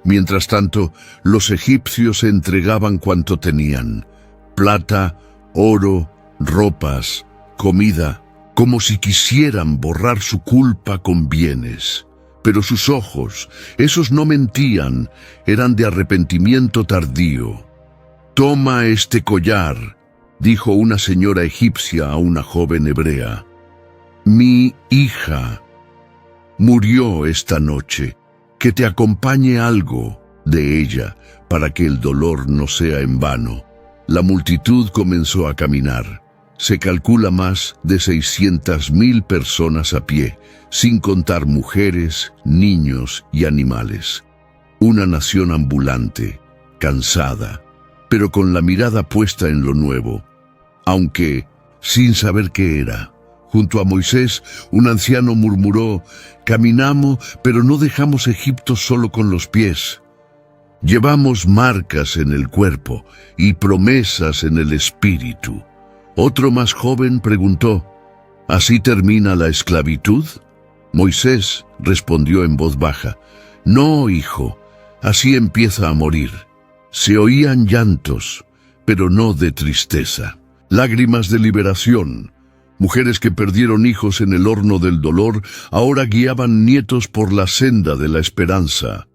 Mientras tanto, los egipcios entregaban cuanto tenían: plata, oro, ropas, comida, como si quisieran borrar su culpa con bienes. Pero sus ojos, esos no mentían, eran de arrepentimiento tardío. «Toma este collar», dijo una señora egipcia a una joven hebrea. «Mi hija murió esta noche. Que te acompañe algo de ella para que el dolor no sea en vano». La multitud comenzó a caminar. Se calcula más de 600,000 personas a pie, sin contar mujeres, niños y animales. Una nación ambulante, cansada, pero con la mirada puesta en lo nuevo, aunque sin saber qué era. Junto a Moisés, un anciano murmuró: «Caminamos, pero no dejamos Egipto solo con los pies. Llevamos marcas en el cuerpo y promesas en el espíritu». Otro más joven preguntó: «¿Así termina la esclavitud?». Moisés respondió en voz baja: «No, hijo, así empieza a morir». Se oían llantos, pero no de tristeza. Lágrimas de liberación. Mujeres que perdieron hijos en el horno del dolor ahora guiaban nietos por la senda de la esperanza.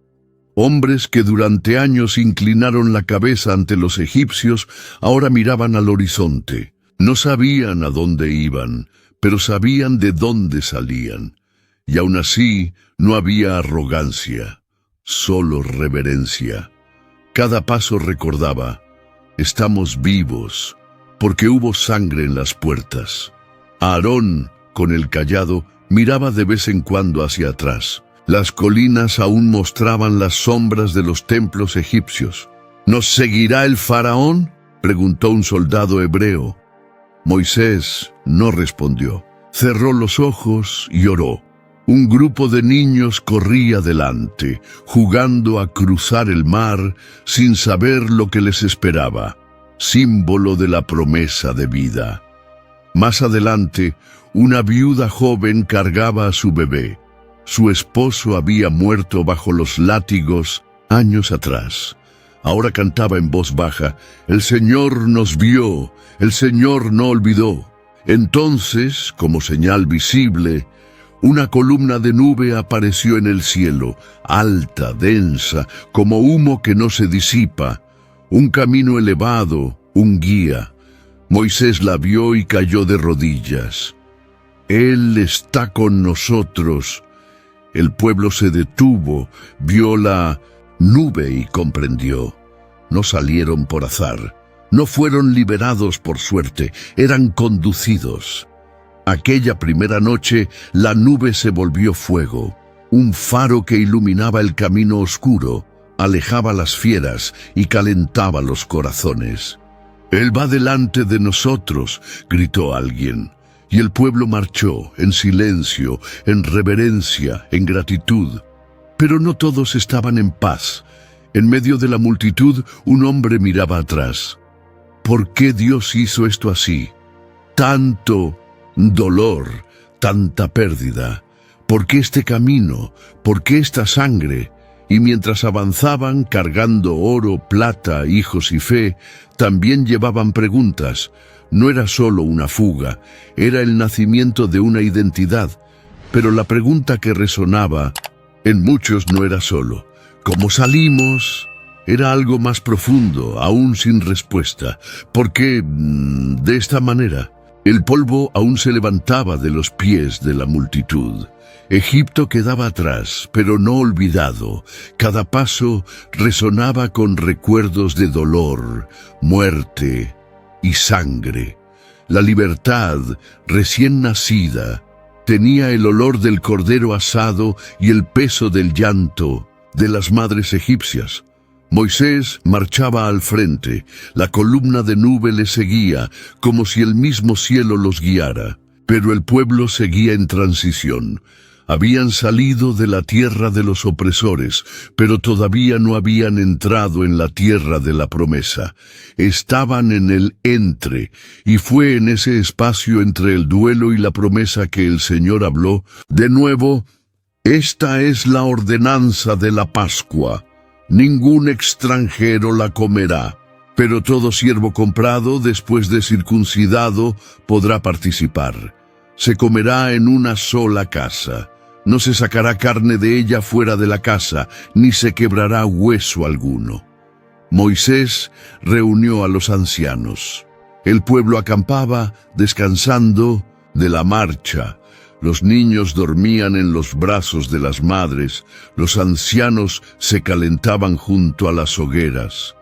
Hombres que durante años inclinaron la cabeza ante los egipcios ahora miraban al horizonte. No sabían a dónde iban, pero sabían de dónde salían. Y aún así no había arrogancia, solo reverencia. Cada paso recordaba: estamos vivos, porque hubo sangre en las puertas. Aarón, con el cayado, miraba de vez en cuando hacia atrás. Las colinas aún mostraban las sombras de los templos egipcios. ¿Nos seguirá el faraón?, preguntó un soldado hebreo. Moisés no respondió. Cerró los ojos y oró. Un grupo de niños corría delante, jugando a cruzar el mar sin saber lo que les esperaba, símbolo de la promesa de vida. Más adelante, una viuda joven cargaba a su bebé. Su esposo había muerto bajo los látigos años atrás. Ahora cantaba en voz baja: «El Señor nos vio, el Señor no olvidó». Entonces, como señal visible, una columna de nube apareció en el cielo, alta, densa, como humo que no se disipa, un camino elevado, un guía. Moisés la vio y cayó de rodillas. Él está con nosotros. El pueblo se detuvo, vio la nube y comprendió. No salieron por azar, no fueron liberados por suerte, eran conducidos. Aquella primera noche, la nube se volvió fuego, un faro que iluminaba el camino oscuro, alejaba las fieras y calentaba los corazones. «Él va delante de nosotros», gritó alguien, y el pueblo marchó en silencio, en reverencia, en gratitud. Pero no todos estaban en paz. En medio de la multitud, un hombre miraba atrás. ¿Por qué Dios hizo esto así? Tanto dolor, tanta pérdida. ¿Por qué este camino? ¿Por qué esta sangre? Y mientras avanzaban cargando oro, plata, hijos y fe, también llevaban preguntas. No era solo una fuga, era el nacimiento de una identidad. Pero la pregunta que resonaba en muchos no era solo ¿cómo salimos? Era algo más profundo, aún sin respuesta. ¿Por qué de esta manera? El polvo aún se levantaba de los pies de la multitud. Egipto quedaba atrás, pero no olvidado. Cada paso resonaba con recuerdos de dolor, muerte y sangre. La libertad, recién nacida, tenía el olor del cordero asado y el peso del llanto de las madres egipcias. Moisés marchaba al frente, la columna de nube le seguía, como si el mismo cielo los guiara. Pero el pueblo seguía en transición. Habían salido de la tierra de los opresores, pero todavía no habían entrado en la tierra de la promesa. Estaban en el entre, y fue en ese espacio entre el duelo y la promesa que el Señor habló. De nuevo, esta es la ordenanza de la Pascua. Ningún extranjero la comerá, pero todo siervo comprado después de circuncidado podrá participar. Se comerá en una sola casa. No se sacará carne de ella fuera de la casa, ni se quebrará hueso alguno. Moisés reunió a los ancianos. El pueblo acampaba, descansando de la marcha. Los niños dormían en los brazos de las madres, los ancianos se calentaban junto a las hogueras.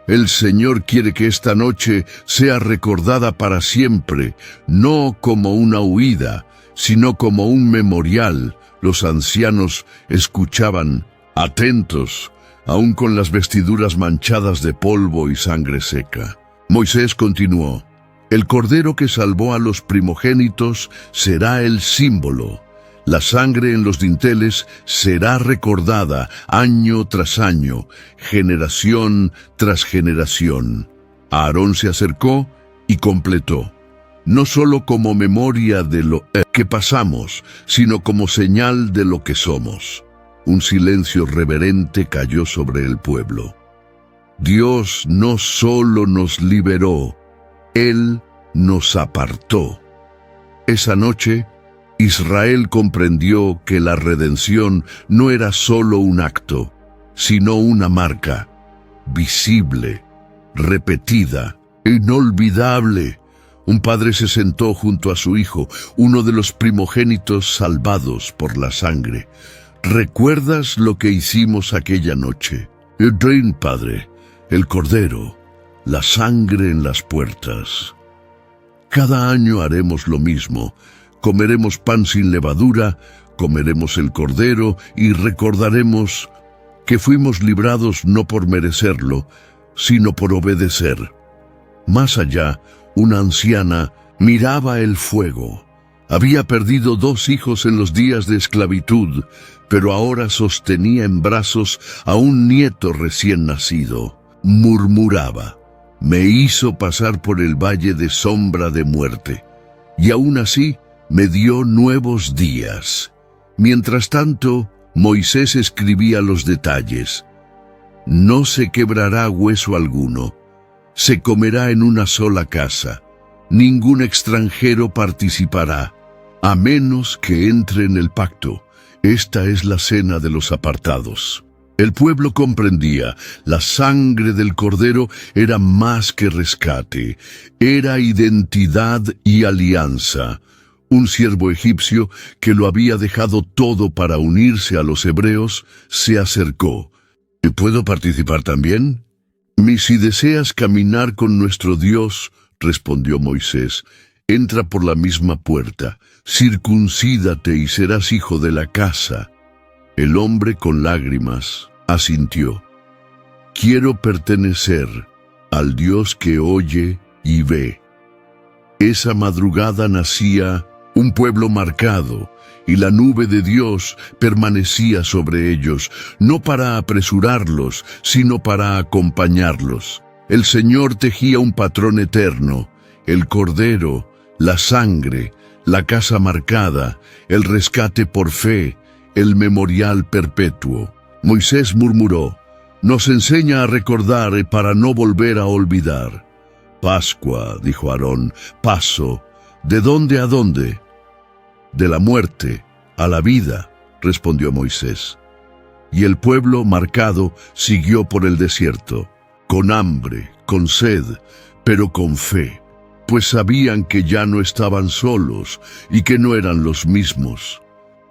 El Señor quiere que esta noche sea recordada para siempre, no como una huida, sino como un memorial. Los ancianos escuchaban, atentos, aún con las vestiduras manchadas de polvo y sangre seca. Moisés continuó: «El cordero que salvó a los primogénitos será el símbolo. La sangre en los dinteles será recordada año tras año, generación tras generación». Aarón se acercó y completó: «No solo como memoria de lo que pasamos, sino como señal de lo que somos». Un silencio reverente cayó sobre el pueblo. Dios no solo nos liberó, Él nos apartó. Esa noche, Israel comprendió que la redención no era solo un acto, sino una marca, visible, repetida, inolvidable. Un padre se sentó junto a su hijo, uno de los primogénitos salvados por la sangre. ¿Recuerdas lo que hicimos aquella noche? «Edén, padre, el cordero, la sangre en las puertas». Cada año haremos lo mismo. Comeremos pan sin levadura, comeremos el cordero y recordaremos que fuimos librados no por merecerlo, sino por obedecer. Más allá, una anciana miraba el fuego. Había perdido 2 hijos en los días de esclavitud, pero ahora sostenía en brazos a un nieto recién nacido. Murmuraba: me hizo pasar por el valle de sombra de muerte, y aún así me dio nuevos días. Mientras tanto, Moisés escribía los detalles. No se quebrará hueso alguno, se comerá en una sola casa, ningún extranjero participará, a menos que entre en el pacto. Esta es la cena de los apartados. El pueblo comprendía, la sangre del cordero era más que rescate, era identidad y alianza. Un siervo egipcio que lo había dejado todo para unirse a los hebreos se acercó. ¿Puedo participar también? Si deseas caminar con nuestro Dios, respondió Moisés, entra por la misma puerta, circuncídate y serás hijo de la casa. El hombre con lágrimas asintió. Quiero pertenecer al Dios que oye y ve. Esa madrugada nacía un pueblo marcado, y la nube de Dios permanecía sobre ellos, no para apresurarlos, sino para acompañarlos. El Señor tejía un patrón eterno: el cordero, la sangre, la casa marcada, el rescate por fe, el memorial perpetuo. Moisés murmuró: nos enseña a recordar para no volver a olvidar. Pascua, dijo Aarón, paso. ¿De dónde a dónde? De la muerte a la vida, respondió Moisés. Y el pueblo marcado siguió por el desierto, con hambre, con sed, pero con fe, pues sabían que ya no estaban solos y que no eran los mismos.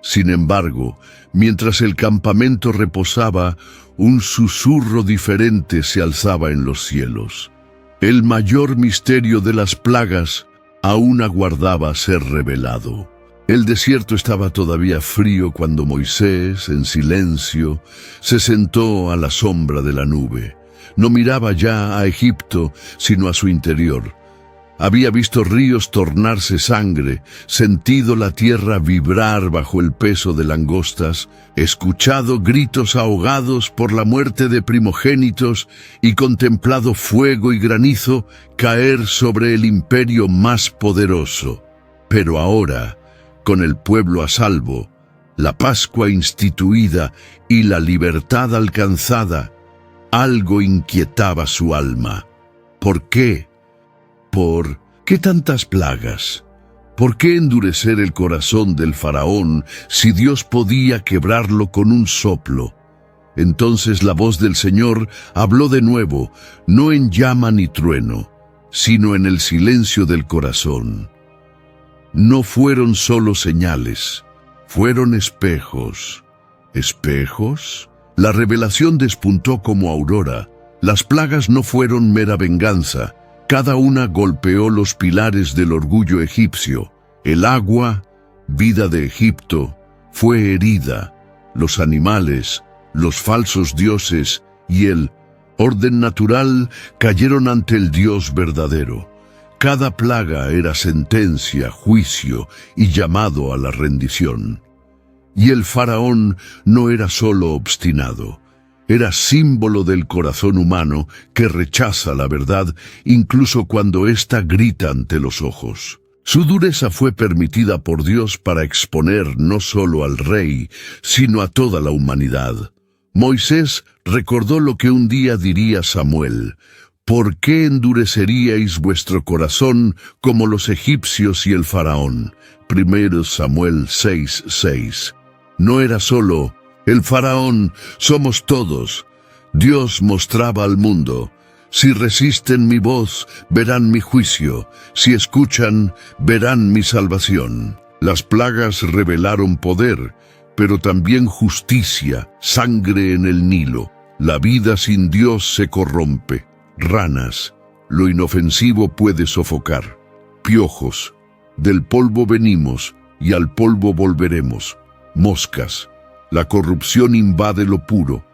Sin embargo, mientras el campamento reposaba, un susurro diferente se alzaba en los cielos. El mayor misterio de las plagas aún aguardaba ser revelado. El desierto estaba todavía frío cuando Moisés, en silencio, se sentó a la sombra de la nube. No miraba ya a Egipto, sino a su interior. Había visto ríos tornarse sangre, sentido la tierra vibrar bajo el peso de langostas, escuchado gritos ahogados por la muerte de primogénitos y contemplado fuego y granizo caer sobre el imperio más poderoso. Pero ahora, con el pueblo a salvo, la Pascua instituida y la libertad alcanzada, algo inquietaba su alma. ¿Por qué? ¿Por qué tantas plagas? ¿Por qué endurecer el corazón del faraón si Dios podía quebrarlo con un soplo? Entonces la voz del Señor habló de nuevo, no en llama ni trueno, sino en el silencio del corazón. No fueron solo señales, fueron espejos. ¿Espejos? La revelación despuntó como aurora. Las plagas no fueron mera venganza. Cada una golpeó los pilares del orgullo egipcio. El agua, vida de Egipto, fue herida. Los animales, los falsos dioses y el orden natural cayeron ante el Dios verdadero. Cada plaga era sentencia, juicio y llamado a la rendición. Y el faraón no era solo obstinado, era símbolo del corazón humano que rechaza la verdad incluso cuando ésta grita ante los ojos. Su dureza fue permitida por Dios para exponer no solo al rey, sino a toda la humanidad. Moisés recordó lo que un día diría Samuel: ¿por qué endureceríais vuestro corazón como los egipcios y el faraón? 1 Samuel 6:6. No era solo el faraón, somos todos. Dios mostraba al mundo: si resisten mi voz, verán mi juicio; si escuchan, verán mi salvación. Las plagas revelaron poder, pero también justicia, sangre en el Nilo. La vida sin Dios se corrompe. Ranas, lo inofensivo puede sofocar. Piojos, del polvo venimos y al polvo volveremos. Moscas, la corrupción invade lo puro.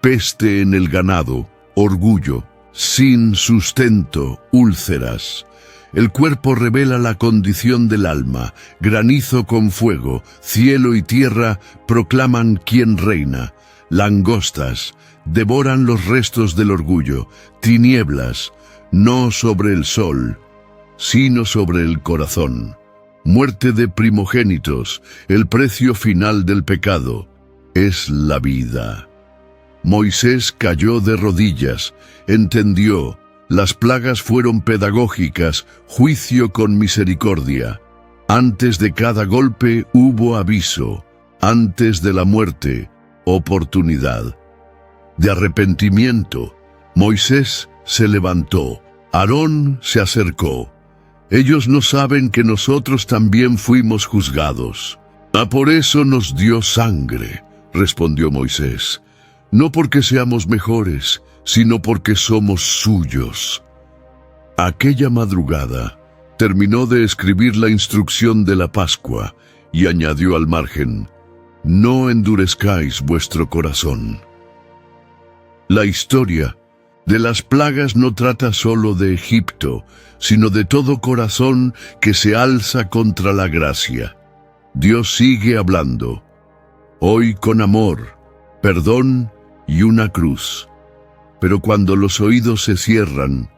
Peste en el ganado, orgullo, sin sustento, úlceras. El cuerpo revela la condición del alma, granizo con fuego, cielo y tierra proclaman quién reina. Langostas devoran los restos del orgullo, tinieblas, no sobre el sol, sino sobre el corazón. Muerte de primogénitos, el precio final del pecado, es la vida. Moisés cayó de rodillas, entendió, las plagas fueron pedagógicas, juicio con misericordia. Antes de cada golpe hubo aviso, antes de la muerte, oportunidad. De arrepentimiento, Moisés se levantó, Aarón se acercó. Ellos no saben que nosotros también fuimos juzgados. Por eso nos dio sangre, respondió Moisés. No porque seamos mejores, sino porque somos suyos. Aquella madrugada terminó de escribir la instrucción de la Pascua y añadió al margen: no endurezcáis vuestro corazón. La historia de las plagas no trata solo de Egipto, sino de todo corazón que se alza contra la gracia. Dios sigue hablando, hoy con amor, perdón y una cruz. Pero cuando los oídos se cierran,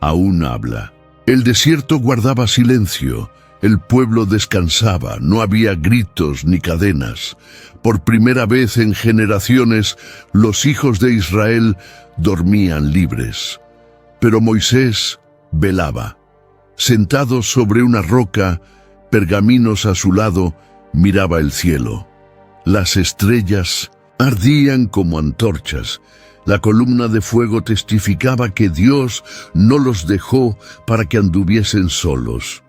aún habla. El desierto guardaba silencio, el pueblo descansaba, no había gritos ni cadenas. Por primera vez en generaciones, los hijos de Israel dormían libres. Pero Moisés velaba. Sentado sobre una roca, pergaminos a su lado, miraba el cielo. Las estrellas ardían como antorchas. La columna de fuego testificaba que Dios no los dejó para que anduviesen solos.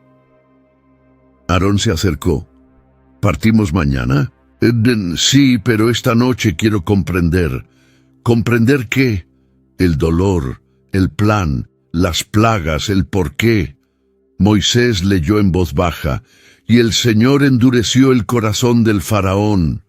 Aarón se acercó. ¿Partimos mañana? Sí, pero esta noche quiero comprender. ¿Comprender qué? El dolor, el plan, las plagas, el porqué. Moisés leyó en voz baja, y el Señor endureció el corazón del faraón.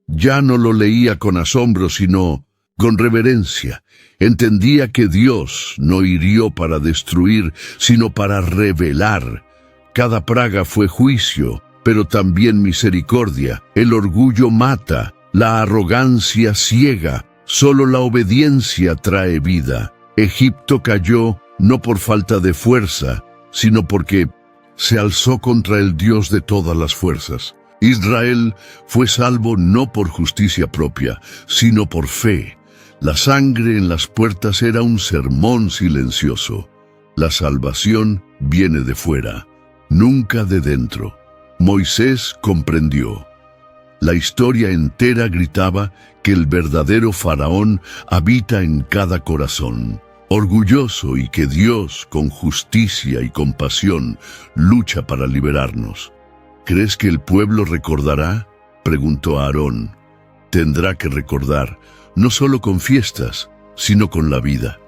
Ya no lo leía con asombro, sino con reverencia. Entendía que Dios no hirió para destruir, sino para revelar. Cada plaga fue juicio, pero también misericordia. El orgullo mata, la arrogancia ciega, solo la obediencia trae vida. Egipto cayó no por falta de fuerza, sino porque se alzó contra el Dios de todas las fuerzas. Israel fue salvo no por justicia propia, sino por fe. La sangre en las puertas era un sermón silencioso. La salvación viene de fuera, nunca de dentro. Moisés comprendió. La historia entera gritaba que el verdadero faraón habita en cada corazón, orgulloso, y que Dios, con justicia y compasión, lucha para liberarnos. ¿Crees que el pueblo recordará?, preguntó Aarón. Tendrá que recordar, no solo con fiestas, sino con la vida.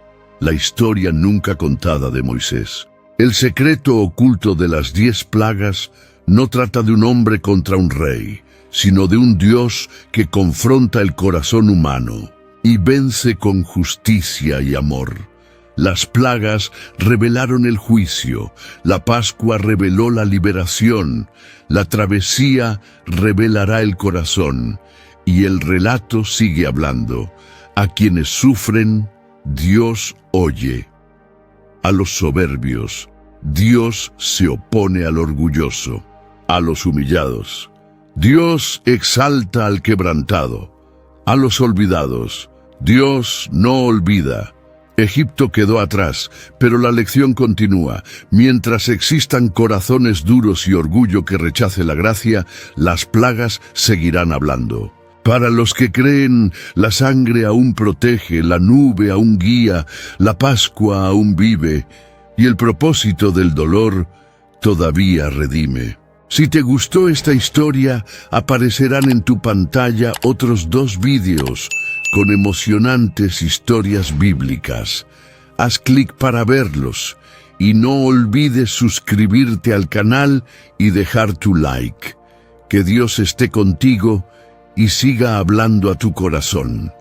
La historia nunca contada de Moisés. El secreto oculto de las 10 plagas no trata de un hombre contra un rey, sino de un Dios que confronta el corazón humano y vence con justicia y amor. Las plagas revelaron el juicio, la Pascua reveló la liberación, la travesía revelará el corazón, y el relato sigue hablando. A quienes sufren, Dios oye. A los soberbios, Dios se opone al orgulloso. A los humillados, Dios exalta al quebrantado. A los olvidados, Dios no olvida. Egipto quedó atrás, pero la lección continúa. Mientras existan corazones duros y orgullo que rechace la gracia, las plagas seguirán hablando. Para los que creen, la sangre aún protege, la nube aún guía, la Pascua aún vive, y el propósito del dolor todavía redime. Si te gustó esta historia, aparecerán en tu pantalla otros 2 vídeos con emocionantes historias bíblicas. Haz clic para verlos y no olvides suscribirte al canal y dejar tu like. Que Dios esté contigo y siga hablando a tu corazón.